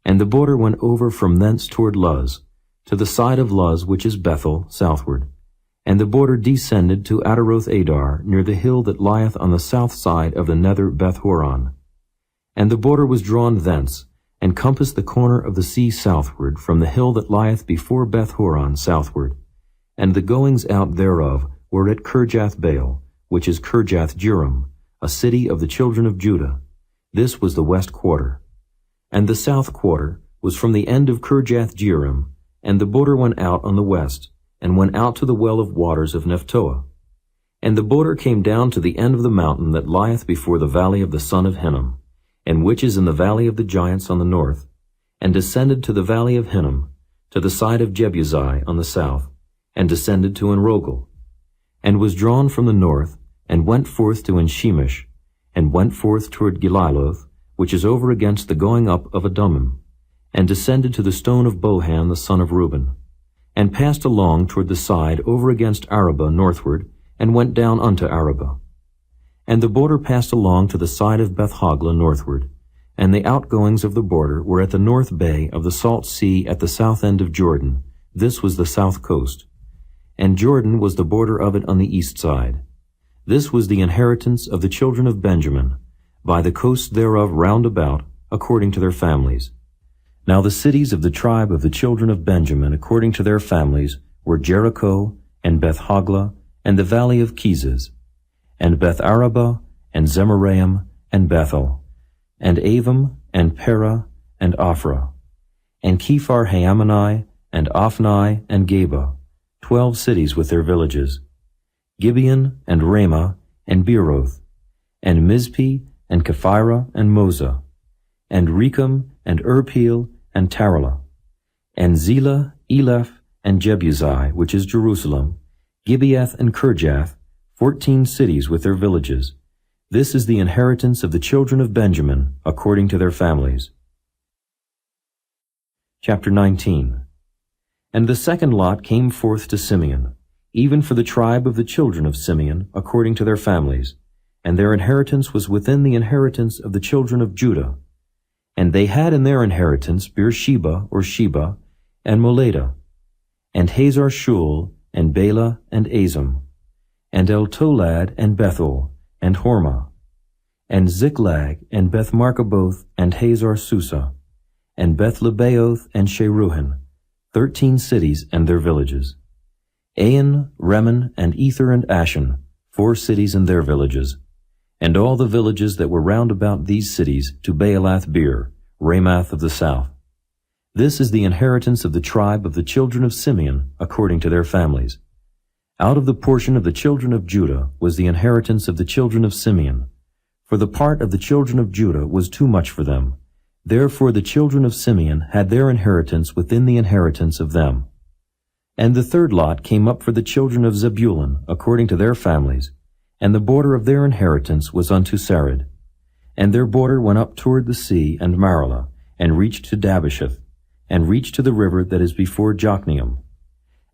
Speaker 2: And the border went over from thence toward Luz, to the side of Luz, which is Bethel, southward. And the border descended to Ataroth Adar, near the hill that lieth on the south side of the nether Beth-horon. And the border was drawn thence, and compassed the corner of the sea southward, from the hill that lieth before Beth-horon southward. And the goings out thereof were at Kirjath-baal, which is Kirjath-jearim, a city of the children of Judah. This was the west quarter. And the south quarter was from the end of Kirjath-jearim, and the border went out on the west, and went out to the well of waters of Nephtoah. And the border came down to the end of the mountain that lieth before the valley of the son of Hinnom, and which is in the valley of the giants on the north, and descended to the valley of Hinnom, to the side of Jebusi on the south, and descended to Enrogel, and was drawn from the north, and went forth to Enshemish, and went forth toward Geliloth, which is over against the going up of Adummim, and descended to the stone of Bohan the son of Reuben, and passed along toward the side over against Arabah northward, and went down unto Arabah. And the border passed along to the side of Beth-hogla northward, and the outgoings of the border were at the north bay of the salt sea at the south end of Jordan. This was the south coast. And Jordan was the border of it on the east side. This was the inheritance of the children of Benjamin, by the coasts thereof round about, according to their families. Now the cities of the tribe of the children of Benjamin, according to their families, were Jericho, and Beth-hogla, and the valley of Kezes, and Beth-arabah, and Zemaraim, and Bethel, and Avim, and Perah, and Ophrah, and Kephar-haamoni, and Ophni, and Geba, 12 cities with their villages, Gibeon, and Ramah, and Beeroth, and Mizpeh, and Kephirah, and Moza, and Rechem, and Urpeel, and Tarala, And Zelah, Eleph, and Jebusi, which is Jerusalem, Gibeath and Kirjath, 14 cities with their villages. This is the inheritance of the children of Benjamin, according to their families. Chapter 19. And the second lot came forth to Simeon, even for the tribe of the children of Simeon, according to their families, and their inheritance was within the inheritance of the children of Judah. And they had in their inheritance Beersheba, or Sheba, and Moladah, and Hazar Shul, and Bela, and Azam, and El-Tolad, and Bethel, and Hormah, and Ziklag, and Beth-Markaboth, and Hazar Susa, and Beth-Lebaoth, and Sheruhin, 13 cities and their villages. Ain, Remen, and Ether, and Ashan, 4 cities and their villages, and all the villages that were round about these cities to Baalath-beer, Ramath of the south. This is the inheritance of the tribe of the children of Simeon, according to their families. Out of the portion of the children of Judah was the inheritance of the children of Simeon. For the part of the children of Judah was too much for them. Therefore the children of Simeon had their inheritance within the inheritance of them. And the third lot came up for the children of Zebulun, according to their families, and the border of their inheritance was unto Sarid. And their border went up toward the sea and Maralah, and reached to Dabasheth, and reached to the river that is before Jokneam,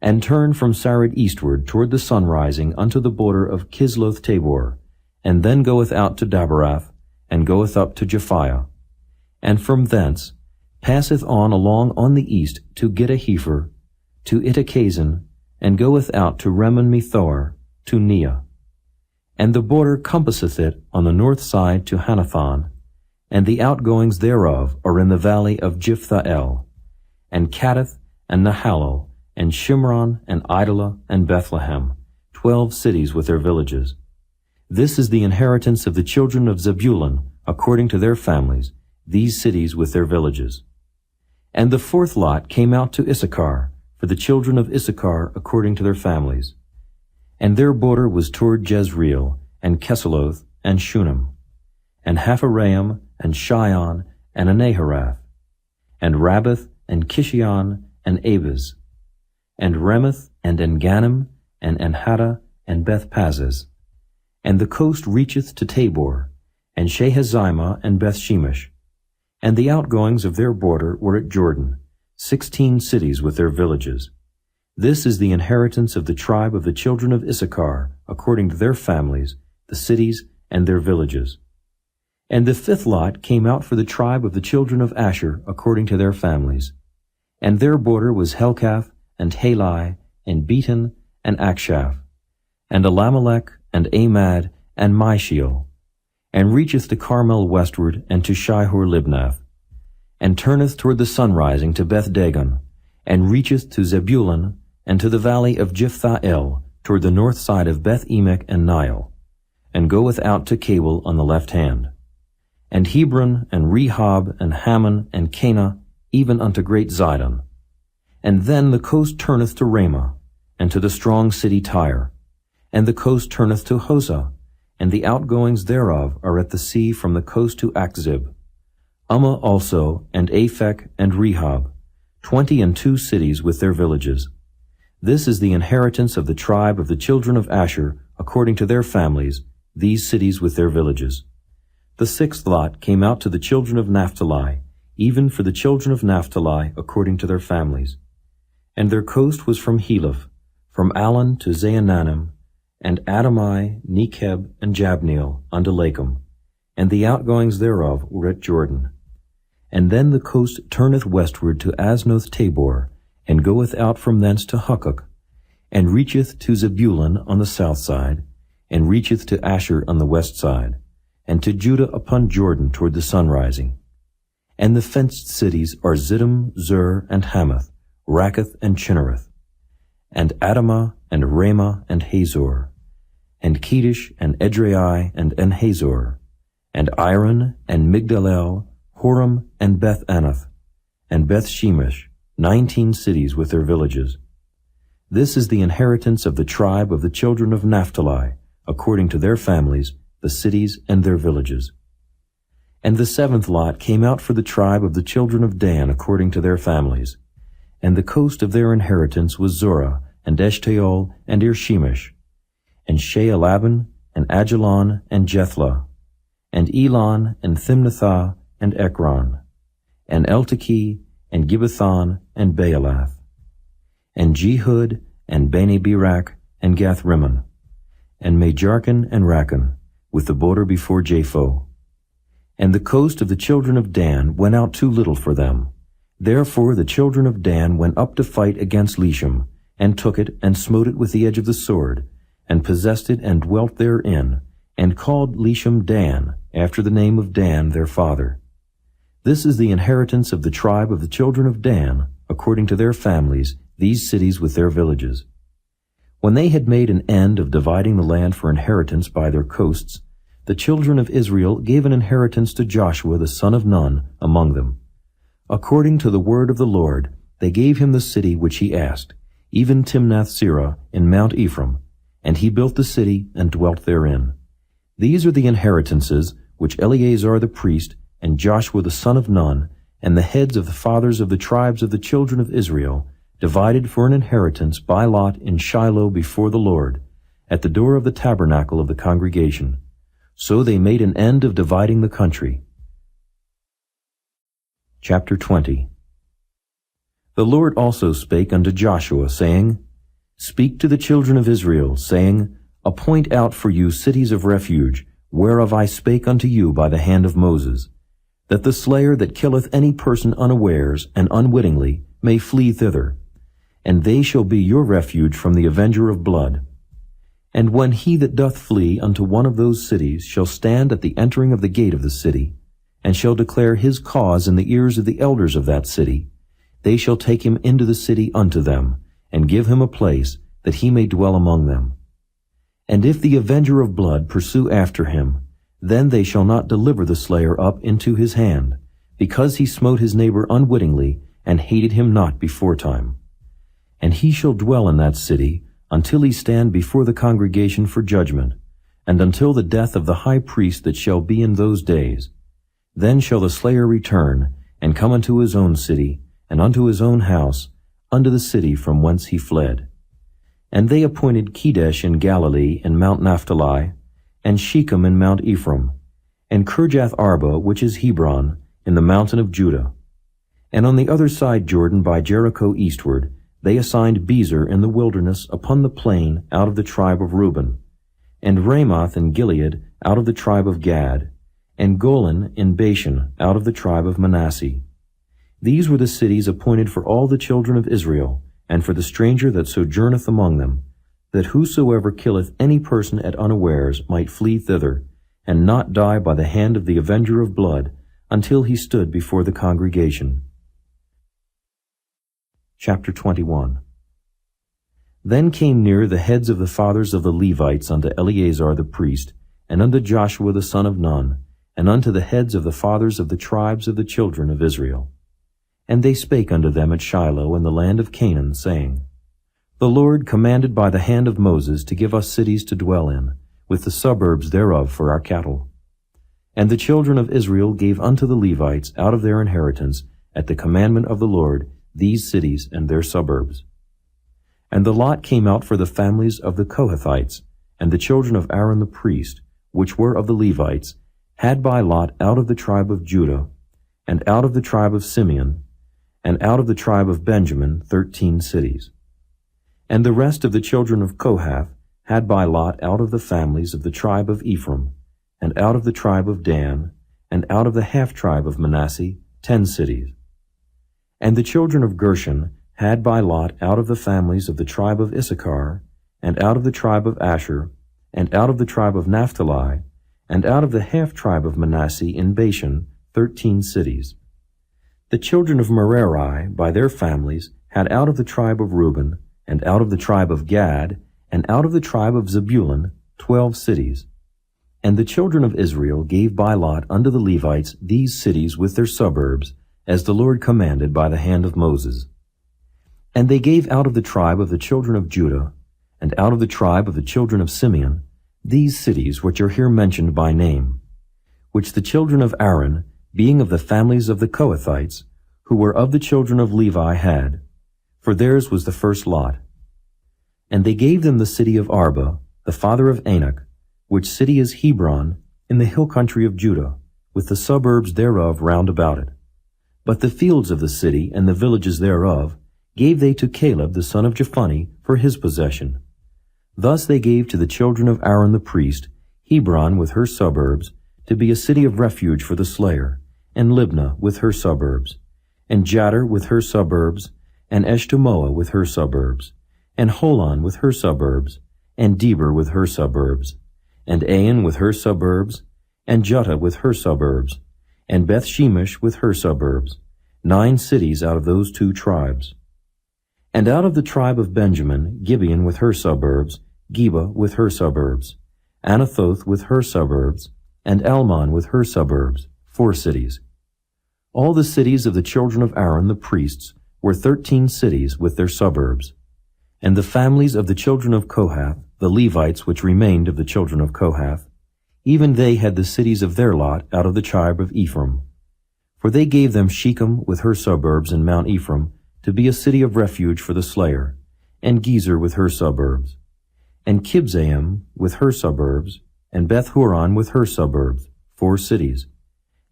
Speaker 2: and turned from Sarid eastward toward the sunrising unto the border of Kisloth-Tabor, and then goeth out to Dabarath, and goeth up to Japhiah, and from thence passeth on along on the east to Gittah-Hepher, to Ittachazin, and goeth out to Remon-Methor, to Neah. And the border compasseth it on the north side to Hanathon, and the outgoings thereof are in the valley of Jiphthahel, and Kaddeth, and Nahalal, and Shimron, and Idalah, and Bethlehem, 12 cities with their villages. This is the inheritance of the children of Zebulun, according to their families, these cities with their villages. And the fourth lot came out to Issachar, for the children of Issachar according to their families. And their border was toward Jezreel, and Kesuloth, and Shunem, and Hapharaim, and Shion, and Anaharath, and Rabbath, and Kishion, and Abez, and Remeth, and Enganim, and Enhada, and Beth-Pazzez. And the coast reacheth to Tabor, and Shehazimah, and Beth-Shemesh. And the outgoings of their border were at Jordan, 16 cities with their villages. This is the inheritance of the tribe of the children of Issachar, according to their families, the cities and their villages. And the fifth lot came out for the tribe of the children of Asher, according to their families. And their border was Helkath, and Halai, and Beaton, and Akshaph, and Elimelech, and Amad, and Mishiel, and reacheth to Carmel westward, and to Shihor-Libnath, and turneth toward the sunrising to Beth-Dagon, and reacheth to Zebulun, and to the valley of Jiphthahel, toward the north side of Beth-Emek and Nile, and goeth out to Cabul on the left hand, and Hebron, and Rehob, and Hammon, and Cana, even unto great Zidon. And then the coast turneth to Ramah, and to the strong city Tyre, and the coast turneth to Hosah, and the outgoings thereof are at the sea from the coast to Achzib. Ummah also, and Aphek, and Rehob, 22 cities with their villages. This is the inheritance of the tribe of the children of Asher, according to their families, these cities with their villages. The sixth lot came out to the children of Naphtali, even for the children of Naphtali, according to their families. And their coast was from Heleph, from Allen to Zaanannim, and Adamai, Nekeb, and Jabneel, unto Lakum, and the outgoings thereof were at Jordan. And then the coast turneth westward to Aznoth Tabor, and goeth out from thence to Hukkok, and reacheth to Zebulun on the south side, and reacheth to Asher on the west side, and to Judah upon Jordan toward the sunrising. And the fenced cities are Ziddim, Zur, and Hamath, Rakkath, and Chinnereth, and Adamah, and Ramah, and Hazor, and Kedesh, and Edrei, and Enhazor, and Iron, and Migdalel, Horam, and Beth-Anath, and Beth-Shemesh, 19 cities with their villages. This is the inheritance of the tribe of the children of Naphtali, according to their families, the cities and their villages. And the seventh lot came out for the tribe of the children of Dan, according to their families. And the coast of their inheritance was Zorah, and Eshtaol, and Irshemesh, and Shealaban, and Ajalon, and Jethlah, and Elon, and Thimnathah, and Ekron, and Eltekeh, and Gibbethon, and Baalath, and Jehud, and Beni Berak, and Gath-rimmon, and Majarkan, and Rakan, with the border before Japho. And the coast of the children of Dan went out too little for them. Therefore the children of Dan went up to fight against Leshem, and took it, and smote it with the edge of the sword, and possessed it, and dwelt therein, and called Leshem Dan, after the name of Dan their father. This is the inheritance of the tribe of the children of Dan, according to their families, these cities with their villages. When they had made an end of dividing the land for inheritance by their coasts, the children of Israel gave an inheritance to Joshua the son of Nun among them. According to the word of the Lord, they gave him the city which he asked, even Timnath-serah in Mount Ephraim, and he built the city and dwelt therein. These are the inheritances which Eleazar the priest and Joshua the son of Nun and the heads of the fathers of the tribes of the children of Israel divided for an inheritance by lot in Shiloh before the Lord, at the door of the tabernacle of the congregation. So they made an end of dividing the country. Chapter 20. The Lord also spake unto Joshua, saying, Speak to the children of Israel, saying, Appoint out for you cities of refuge, whereof I spake unto you by the hand of Moses, that the slayer that killeth any person unawares and unwittingly may flee thither, and they shall be your refuge from the avenger of blood. And when he that doth flee unto one of those cities shall stand at the entering of the gate of the city, and shall declare his cause in the ears of the elders of that city, they shall take him into the city unto them, and give him a place, that he may dwell among them. And if the avenger of blood pursue after him, then they shall not deliver the slayer up into his hand, because he smote his neighbor unwittingly, and hated him not beforetime. And he shall dwell in that city, until he stand before the congregation for judgment, and until the death of the high priest that shall be in those days. Then shall the slayer return, and come unto his own city, and unto his own house, unto the city from whence he fled. And they appointed Kedesh in Galilee in Mount Naphtali, and Shechem in Mount Ephraim, and Kirjath Arba, which is Hebron, in the mountain of Judah. And on the other side Jordan by Jericho eastward, they assigned Bezer in the wilderness upon the plain out of the tribe of Reuben, and Ramoth in Gilead out of the tribe of Gad, and Golan in Bashan out of the tribe of Manasseh. These were the cities appointed for all the children of Israel, and for the stranger that sojourneth among them, that whosoever killeth any person at unawares might flee thither, and not die by the hand of the avenger of blood, until he stood before the congregation. Chapter 21. Then came near the heads of the fathers of the Levites unto Eleazar the priest, and unto Joshua the son of Nun, and unto the heads of the fathers of the tribes of the children of Israel. And they spake unto them at Shiloh in the land of Canaan, saying, The Lord commanded by the hand of Moses to give us cities to dwell in, with the suburbs thereof for our cattle. And the children of Israel gave unto the Levites out of their inheritance, at the commandment of the Lord, these cities and their suburbs. And the lot came out for the families of the Kohathites, and the children of Aaron the priest, which were of the Levites, had by lot out of the tribe of Judah, and out of the tribe of Simeon, and out of the tribe of Benjamin 13 cities. And the rest of the children of Kohath had by lot out of the families of the tribe of Ephraim, and out of the tribe of Dan, and out of the half-tribe of Manasseh 10 cities. And the children of Gershon had by lot out of the families of the tribe of Issachar, and out of the tribe of Asher, and out of the tribe of Naphtali, and out of the half-tribe of Manasseh in Bashan 13 cities. The children of Merari, by their families, had out of the tribe of Reuben, and out of the tribe of Gad, and out of the tribe of Zebulun 12 cities. And the children of Israel gave by lot unto the Levites these cities with their suburbs, as the Lord commanded by the hand of Moses. And they gave out of the tribe of the children of Judah, and out of the tribe of the children of Simeon, these cities which are here mentioned by name, which the children of Aaron, being of the families of the Kohathites, who were of the children of Levi, had, for theirs was the first lot. And they gave them the city of Arba, the father of Anak, which city is Hebron, in the hill country of Judah, with the suburbs thereof round about it. But the fields of the city and the villages thereof gave they to Caleb the son of Jephunneh for his possession. Thus they gave to the children of Aaron the priest Hebron with her suburbs, to be a city of refuge for the slayer, and Libnah with her suburbs, and Jattir with her suburbs, and Eshtemoa with her suburbs, and Holon with her suburbs, and Deber with her suburbs, and Ain with her suburbs, and Juttah with her suburbs, and Beth-shemesh with her suburbs, 9 cities out of those 2 tribes. And out of the tribe of Benjamin, Gibeon with her suburbs, Geba with her suburbs, Anathoth with her suburbs, and Almon with her suburbs, 4 cities. All the cities of the children of Aaron the priests were 13 cities with their suburbs. And the families of the children of Kohath, the Levites which remained of the children of Kohath, even they had the cities of their lot out of the tribe of Ephraim. For they gave them Shechem with her suburbs in Mount Ephraim, to be a city of refuge for the slayer, and Gezer with her suburbs, and Kibzaim with her suburbs, and Beth-horon with her suburbs, 4 cities.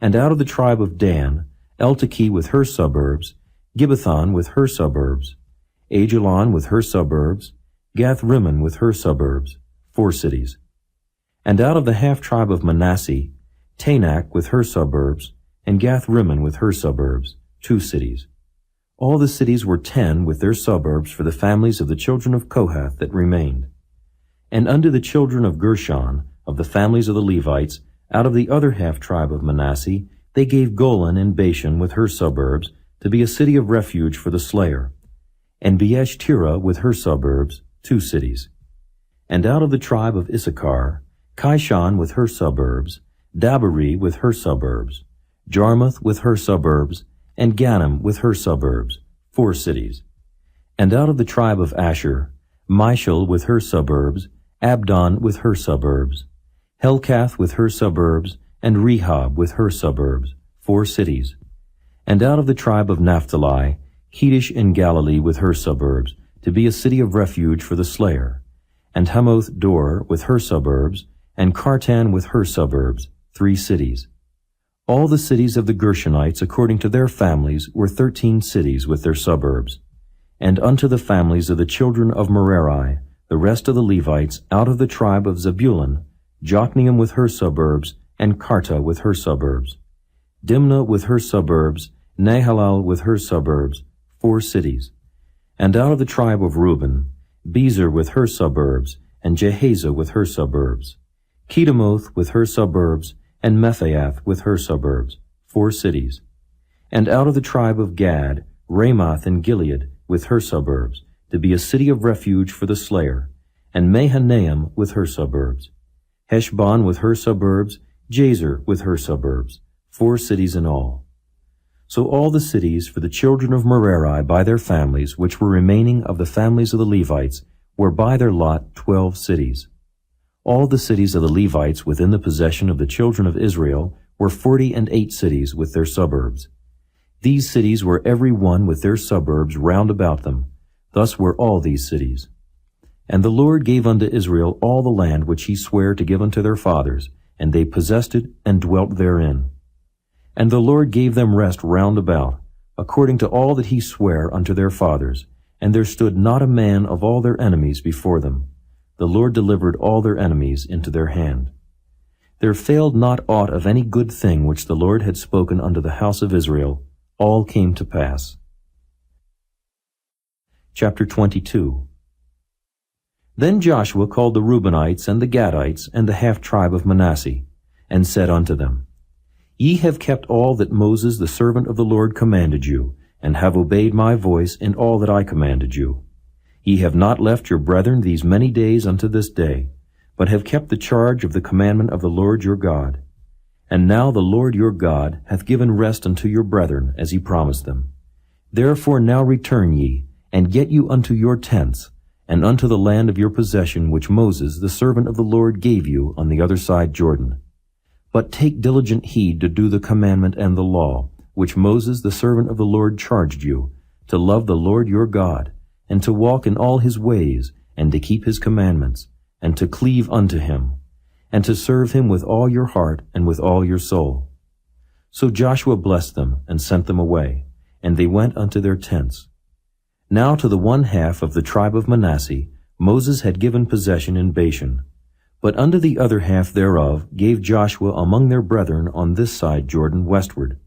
Speaker 2: And out of the tribe of Dan, Eltekeh with her suburbs, Gibbethon with her suburbs, Ajalon with her suburbs, Gath-rimmon with her suburbs, 4 cities. And out of the half-tribe of Manasseh, Tanakh with her suburbs, and Gath-rimmon with her suburbs, 2 cities. All the cities were 10 with their suburbs for the families of the children of Kohath that remained. And unto the children of Gershon, of the families of the Levites, out of the other half-tribe of Manasseh, they gave Golan and Bashan with her suburbs, to be a city of refuge for the slayer, and Beeshtira with her suburbs, 2 cities. And out of the tribe of Issachar, Kishon with her suburbs, Dabari with her suburbs, Jarmuth with her suburbs, and Ganim with her suburbs, 4 cities. And out of the tribe of Asher, Mishal with her suburbs, Abdon with her suburbs, Helkath with her suburbs, and Rehob with her suburbs, 4 cities. And out of the tribe of Naphtali, Kedesh in Galilee with her suburbs, to be a city of refuge for the slayer, and Hamoth Dor with her suburbs, and Kartan with her suburbs, 3 cities. All the cities of the Gershonites according to their families were 13 cities with their suburbs. And unto the families of the children of Merari, the rest of the Levites, out of the tribe of Zebulun, Jokneam with her suburbs, and Karta with her suburbs, Dimnah with her suburbs, Nahalal with her suburbs, 4 cities. And out of the tribe of Reuben, Bezer with her suburbs, and Jehaza with her suburbs, Kedemoth with her suburbs, and Mephaath with her suburbs, 4 cities. And out of the tribe of Gad, Ramoth in Gilead with her suburbs, to be a city of refuge for the slayer, and Mahanaim with her suburbs, Heshbon with her suburbs, Jazer with her suburbs, 4 cities in all. So all the cities for the children of Merari by their families, which were remaining of the families of the Levites, were by their lot 12 cities. All the cities of the Levites within the possession of the children of Israel were 48 cities with their suburbs. These cities were every one with their suburbs round about them. Thus were all these cities. And the Lord gave unto Israel all the land which he sware to give unto their fathers, and they possessed it and dwelt therein. And the Lord gave them rest round about, according to all that he sware unto their fathers, and there stood not a man of all their enemies before them. The Lord delivered all their enemies into their hand. There failed not aught of any good thing which the Lord had spoken unto the house of Israel. All came to pass. Chapter 22. Then Joshua called the Reubenites and the Gadites and the half-tribe of Manasseh, and said unto them, Ye have kept all that Moses the servant of the Lord commanded you, and have obeyed my voice in all that I commanded you. Ye have not left your brethren these many days unto this day, but have kept the charge of the commandment of the Lord your God. And now the Lord your God hath given rest unto your brethren, as he promised them. Therefore now return ye, and get you unto your tents, and unto the land of your possession, which Moses the servant of the Lord gave you on the other side Jordan. But take diligent heed to do the commandment and the law, which Moses the servant of the Lord charged you, to love the Lord your God, and to walk in all his ways, and to keep his commandments, and to cleave unto him, and to serve him with all your heart and with all your soul. So Joshua blessed them, and sent them away, and they went unto their tents. Now to the one half of the tribe of Manasseh Moses had given possession in Bashan, but unto the other half thereof gave Joshua among their brethren on this side Jordan westward.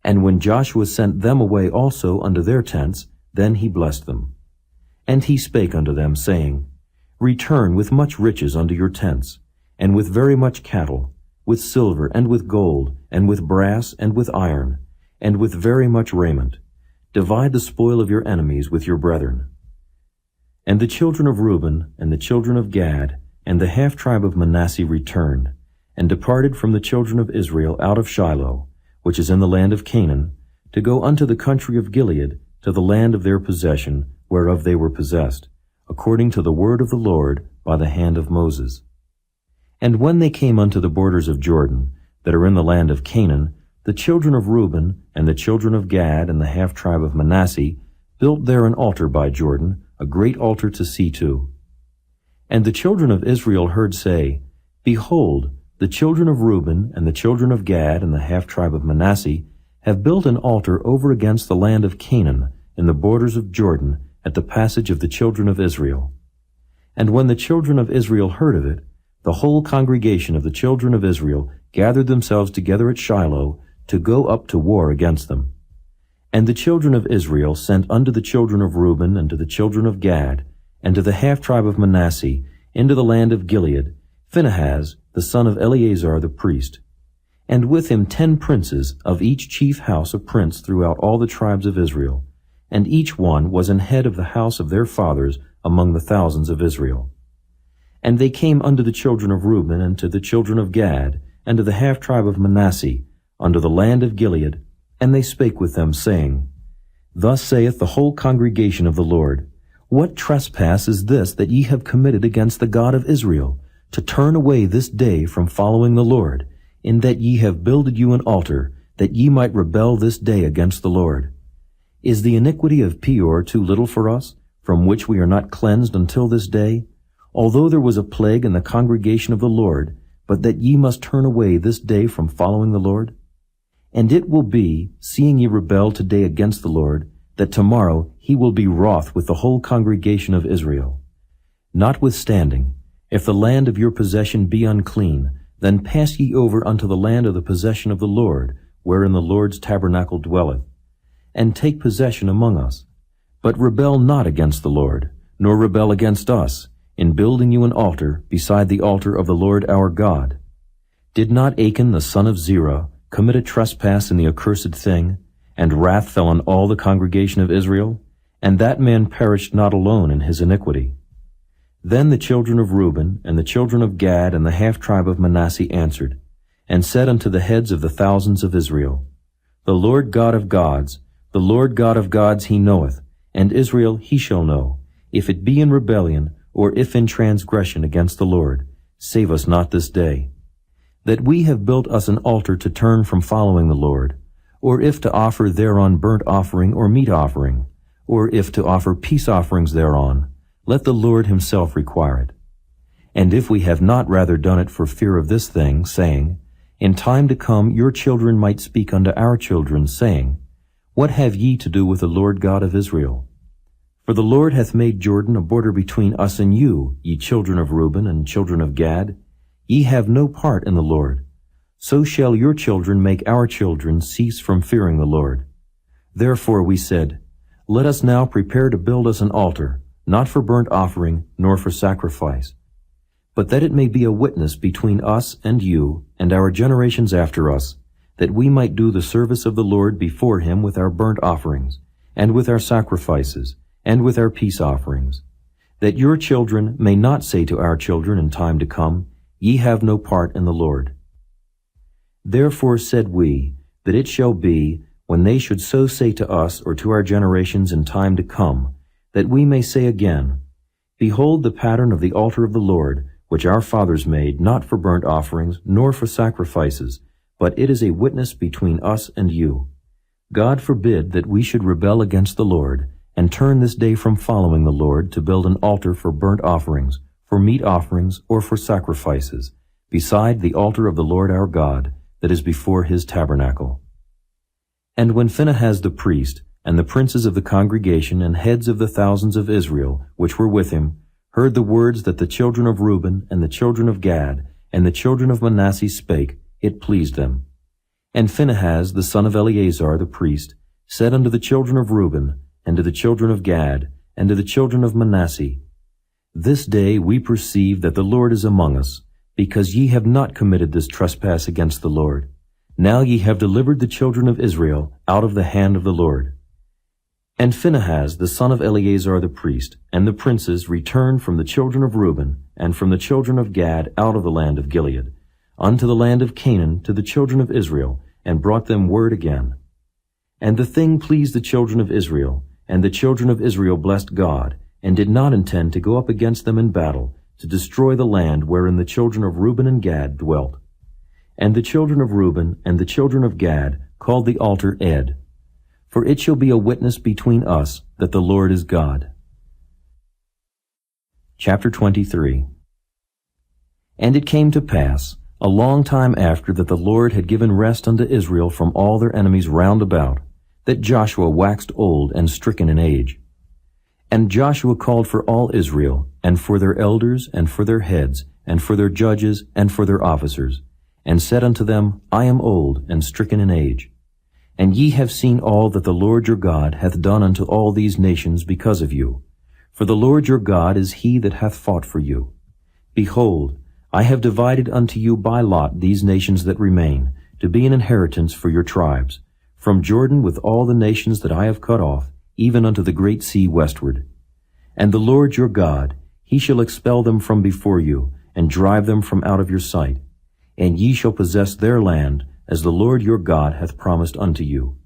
Speaker 2: And when Joshua sent them away also unto their tents, then he blessed them. And he spake unto them, saying, Return with much riches unto your tents, and with very much cattle, with silver, and with gold, and with brass, and with iron, and with very much raiment. Divide the spoil of your enemies with your brethren. And the children of Reuben, and the children of Gad, and the half-tribe of Manasseh returned, and departed from the children of Israel out of Shiloh, which is in the land of Canaan, to go unto the country of Gilead, to the land of their possession, whereof they were possessed, according to the word of the Lord by the hand of Moses. And when they came unto the borders of Jordan, that are in the land of Canaan, the children of Reuben, and the children of Gad, and the half-tribe of Manasseh, built there an altar by Jordan, a great altar to see to. And the children of Israel heard say, Behold, the children of Reuben, and the children of Gad, and the half-tribe of Manasseh, have built an altar over against the land of Canaan, in the borders of Jordan, at the passage of the children of Israel. And when the children of Israel heard of it, the whole congregation of the children of Israel gathered themselves together at Shiloh, to go up to war against them. And the children of Israel sent unto the children of Reuben, and to the children of Gad, and to the half-tribe of Manasseh, into the land of Gilead, Phinehas, the son of Eleazar the priest, and with him 10 princes, of each chief house a prince throughout all the tribes of Israel, and each one was an head of the house of their fathers among the thousands of Israel. And they came unto the children of Reuben, and to the children of Gad, and to the half-tribe of Manasseh, unto the land of Gilead, and they spake with them, saying, Thus saith the whole congregation of the Lord, What trespass is this that ye have committed against the God of Israel, to turn away this day from following the Lord, in that ye have builded you an altar, that ye might rebel this day against the Lord? Is the iniquity of Peor too little for us, from which we are not cleansed until this day? Although there was a plague in the congregation of the Lord, but that ye must turn away this day from following the Lord? And it will be, seeing ye rebel today against the Lord, that tomorrow he will be wroth with the whole congregation of Israel. Notwithstanding, if the land of your possession be unclean, then pass ye over unto the land of the possession of the Lord, wherein the Lord's tabernacle dwelleth, and take possession among us. But rebel not against the Lord, nor rebel against us, in building you an altar beside the altar of the Lord our God. Did not Achan the son of Zerah commit a trespass in the accursed thing, and wrath fell on all the congregation of Israel? And that man perished not alone in his iniquity. Then the children of Reuben, and the children of Gad, and the half-tribe of Manasseh answered, and said unto the heads of the thousands of Israel, The Lord God of gods, the Lord God of gods he knoweth, and Israel he shall know, if it be in rebellion, or if in transgression against the Lord. Save us not this day. That we have built us an altar to turn from following the Lord, or if to offer thereon burnt offering or meat offering, or if to offer peace offerings thereon, let the Lord himself require it. And if we have not rather done it for fear of this thing, saying, In time to come your children might speak unto our children, saying, What have ye to do with the Lord God of Israel? For the Lord hath made Jordan a border between us and you, ye children of Reuben and children of Gad. Ye have no part in the Lord. So shall your children make our children cease from fearing the Lord. Therefore we said, Let us now prepare to build us an altar, not for burnt offering, nor for sacrifice, but that it may be a witness between us and you, and our generations after us, that we might do the service of the Lord before him with our burnt offerings, and with our sacrifices, and with our peace offerings, that your children may not say to our children in time to come, Ye have no part in the Lord. Therefore said we, that it shall be, when they should so say to us or to our generations in time to come, that we may say again, Behold the pattern of the altar of the Lord, which our fathers made, not for burnt offerings, nor for sacrifices, but it is a witness between us and you. God forbid that we should rebel against the Lord, and turn this day from following the Lord to build an altar for burnt offerings, for meat offerings, or for sacrifices, beside the altar of the Lord our God, that is before his tabernacle. And when Phinehas the priest, and the princes of the congregation and heads of the thousands of Israel, which were with him, heard the words that the children of Reuben and the children of Gad and the children of Manasseh spake, it pleased them. And Phinehas the son of Eleazar the priest said unto the children of Reuben, and to the children of Gad, and to the children of Manasseh, This day we perceive that the Lord is among us, because ye have not committed this trespass against the Lord. Now ye have delivered the children of Israel out of the hand of the Lord. And Phinehas the son of Eleazar the priest, and the princes returned from the children of Reuben, and from the children of Gad out of the land of Gilead, unto the land of Canaan to the children of Israel, and brought them word again. And the thing pleased the children of Israel, and the children of Israel blessed God, and did not intend to go up against them in battle, to destroy the land wherein the children of Reuben and Gad dwelt. And the children of Reuben and the children of Gad called the altar Ed, for it shall be a witness between us that the Lord is God. Chapter 23. And it came to pass, a long time after that the Lord had given rest unto Israel from all their enemies round about, that Joshua waxed old and stricken in age. And Joshua called for all Israel, and for their elders, and for their heads, and for their judges, and for their officers, and said unto them, I am old and stricken in age. And ye have seen all that the Lord your God hath done unto all these nations because of you. For the Lord your God is he that hath fought for you. Behold, I have divided unto you by lot these nations that remain, to be an inheritance for your tribes, from Jordan with all the nations that I have cut off, even unto the great sea westward. And the Lord your God, he shall expel them from before you, and drive them from out of your sight. And ye shall possess their land, as the Lord your God hath promised unto you.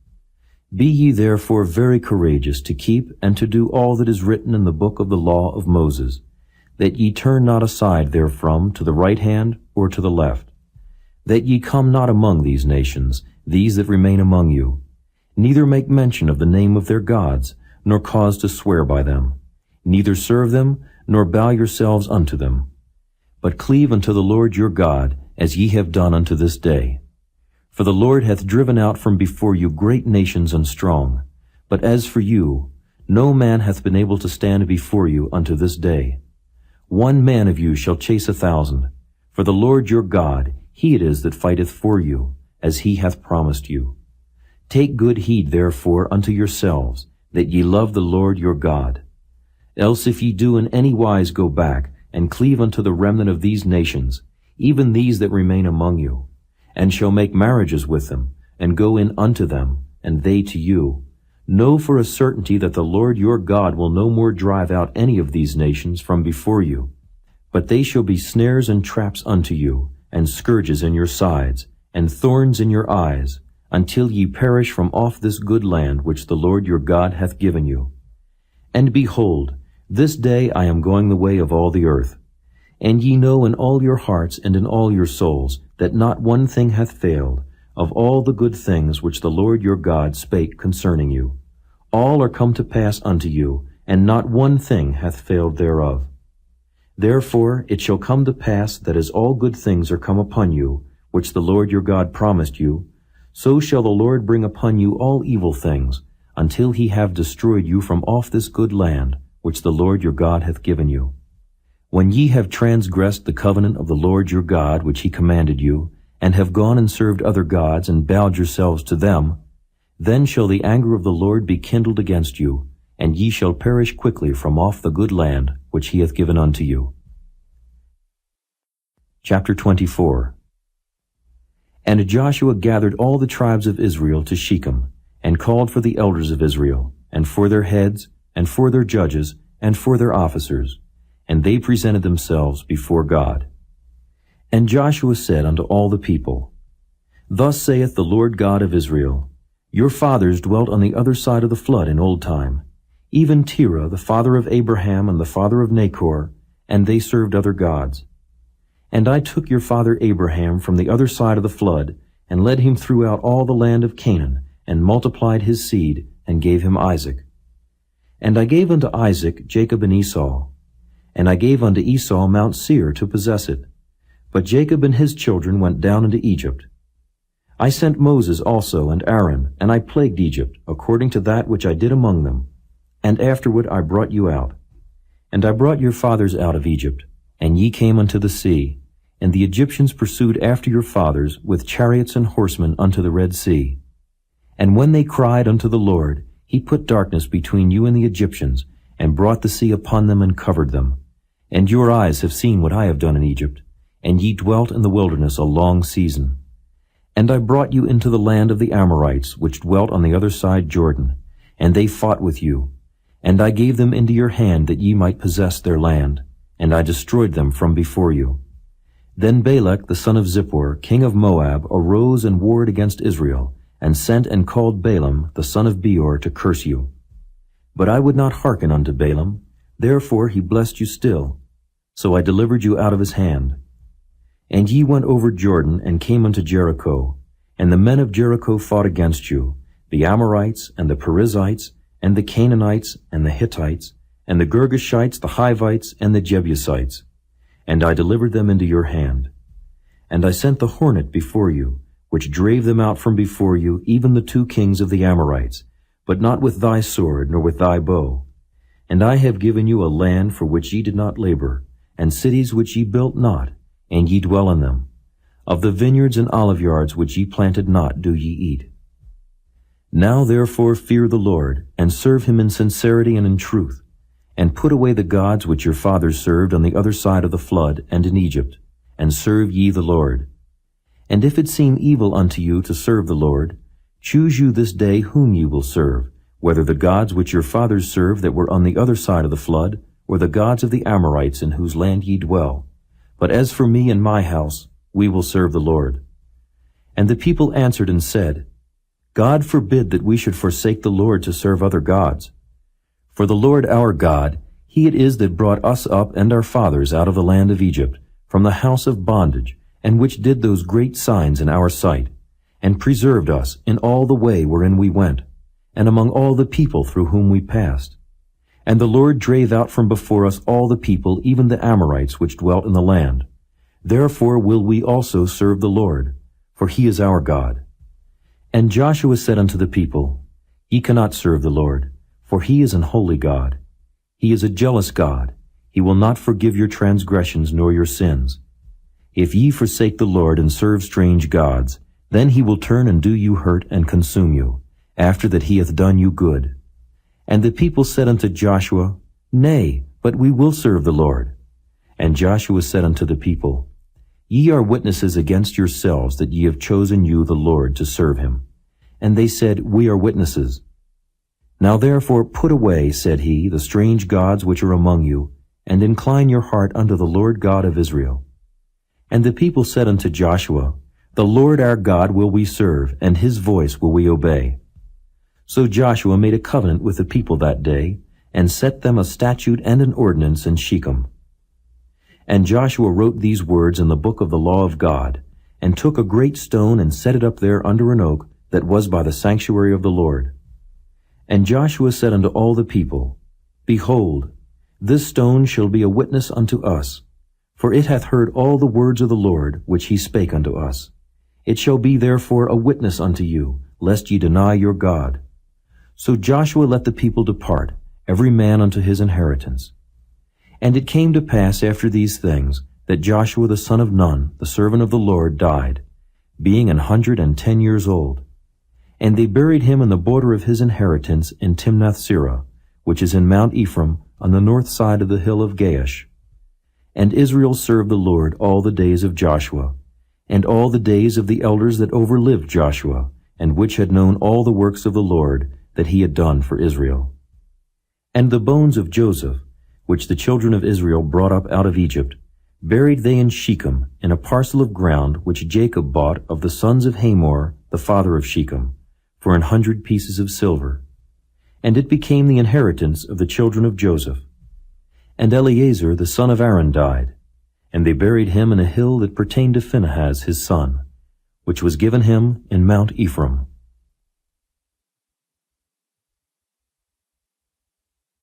Speaker 2: Be ye therefore very courageous to keep and to do all that is written in the book of the law of Moses, that ye turn not aside therefrom to the right hand or to the left, that ye come not among these nations, these that remain among you, neither make mention of the name of their gods, nor cause to swear by them, neither serve them, nor bow yourselves unto them, but cleave unto the Lord your God, as ye have done unto this day. For the Lord hath driven out from before you great nations and strong, but as for you, no man hath been able to stand before you unto this day. 1 man of you shall chase 1,000, for the Lord your God, he it is that fighteth for you, as he hath promised you. Take good heed therefore unto yourselves, that ye love the Lord your God. Else if ye do in any wise go back, and cleave unto the remnant of these nations, even these that remain among you, and shall make marriages with them, and go in unto them, and they to you, know for a certainty that the Lord your God will no more drive out any of these nations from before you, but they shall be snares and traps unto you, and scourges in your sides, and thorns in your eyes, until ye perish from off this good land which the Lord your God hath given you. And behold, this day I am going the way of all the earth. And ye know in all your hearts and in all your souls that not one thing hath failed, of all the good things which the Lord your God spake concerning you. All are come to pass unto you, and not one thing hath failed thereof. Therefore it shall come to pass that as all good things are come upon you, which the Lord your God promised you, so shall the Lord bring upon you all evil things, until he have destroyed you from off this good land, which the Lord your God hath given you. When ye have transgressed the covenant of the Lord your God, which he commanded you, and have gone and served other gods, and bowed yourselves to them, then shall the anger of the Lord be kindled against you, and ye shall perish quickly from off the good land which he hath given unto you. Chapter 24. And Joshua gathered all the tribes of Israel to Shechem, and called for the elders of Israel, and for their heads, and for their judges, and for their officers, and they presented themselves before God. And Joshua said unto all the people, Thus saith the Lord God of Israel, Your fathers dwelt on the other side of the flood in old time, even Terah, the father of Abraham and the father of Nachor, and they served other gods. And I took your father Abraham from the other side of the flood, and led him throughout all the land of Canaan, and multiplied his seed, and gave him Isaac. And I gave unto Isaac Jacob and Esau. And I gave unto Esau Mount Seir to possess it. But Jacob and his children went down into Egypt. I sent Moses also and Aaron, and I plagued Egypt, according to that which I did among them. And afterward I brought you out. And I brought your fathers out of Egypt, and ye came unto the sea, and the Egyptians pursued after your fathers with chariots and horsemen unto the Red Sea. And when they cried unto the Lord, he put darkness between you and the Egyptians, and brought the sea upon them and covered them. And your eyes have seen what I have done in Egypt, and ye dwelt in the wilderness a long season. And I brought you into the land of the Amorites, which dwelt on the other side Jordan, and they fought with you. And I gave them into your hand that ye might possess their land, and I destroyed them from before you. Then Balak the son of Zippor, king of Moab, arose and warred against Israel, and sent and called Balaam the son of Beor to curse you. But I would not hearken unto Balaam, therefore he blessed you still. So I delivered you out of his hand. And ye went over Jordan, and came unto Jericho. And the men of Jericho fought against you, the Amorites, and the Perizzites, and the Canaanites, and the Hittites, and the Girgashites, the Hivites, and the Jebusites. And I delivered them into your hand. And I sent the hornet before you, which drave them out from before you, even the 2 kings of the Amorites, but not with thy sword, nor with thy bow. And I have given you a land for which ye did not labor, and cities which ye built not, and ye dwell in them. Of the vineyards and oliveyards which ye planted not do ye eat. Now therefore fear the Lord, and serve him in sincerity and in truth, and put away the gods which your fathers served on the other side of the flood and in Egypt, and serve ye the Lord. And if it seem evil unto you to serve the Lord, choose you this day whom ye will serve, whether the gods which your fathers served that were on the other side of the flood, or the gods of the Amorites in whose land ye dwell. But as for me and my house, we will serve the Lord. And the people answered and said, God forbid that we should forsake the Lord to serve other gods. For the Lord our God, he it is that brought us up and our fathers out of the land of Egypt, from the house of bondage, and which did those great signs in our sight, and preserved us in all the way wherein we went, and among all the people through whom we passed. And the Lord drave out from before us all the people, even the Amorites which dwelt in the land. Therefore will we also serve the Lord, for he is our God. And Joshua said unto the people, Ye cannot serve the Lord, for he is an holy God. He is a jealous God. He will not forgive your transgressions nor your sins. If ye forsake the Lord and serve strange gods, then he will turn and do you hurt and consume you, after that he hath done you good. And the people said unto Joshua, Nay, but we will serve the Lord. And Joshua said unto the people, Ye are witnesses against yourselves that ye have chosen you the Lord to serve him. And they said, We are witnesses. Now therefore put away, said he, the strange gods which are among you, and incline your heart unto the Lord God of Israel. And the people said unto Joshua, The Lord our God will we serve, and his voice will we obey. So Joshua made a covenant with the people that day, and set them a statute and an ordinance in Shechem. And Joshua wrote these words in the book of the law of God, and took a great stone and set it up there under an oak that was by the sanctuary of the Lord. And Joshua said unto all the people, Behold, this stone shall be a witness unto us, for it hath heard all the words of the Lord which he spake unto us. It shall be therefore a witness unto you, lest ye deny your God. So Joshua let the people depart, every man unto his inheritance. And it came to pass after these things, that Joshua the son of Nun, the servant of the Lord, died, being 110 years old. And they buried him in the border of his inheritance in Timnath-serah, which is in Mount Ephraim, on the north side of the hill of Gaash. And Israel served the Lord all the days of Joshua, and all the days of the elders that overlived Joshua, and which had known all the works of the Lord that he had done for Israel. And the bones of Joseph, which the children of Israel brought up out of Egypt, buried they in Shechem, in a parcel of ground which Jacob bought of the sons of Hamor, the father of Shechem, for 100 pieces of silver. And it became the inheritance of the children of Joseph. And Eleazar the son of Aaron died, and they buried him in a hill that pertained to Phinehas his son, which was given him in Mount Ephraim.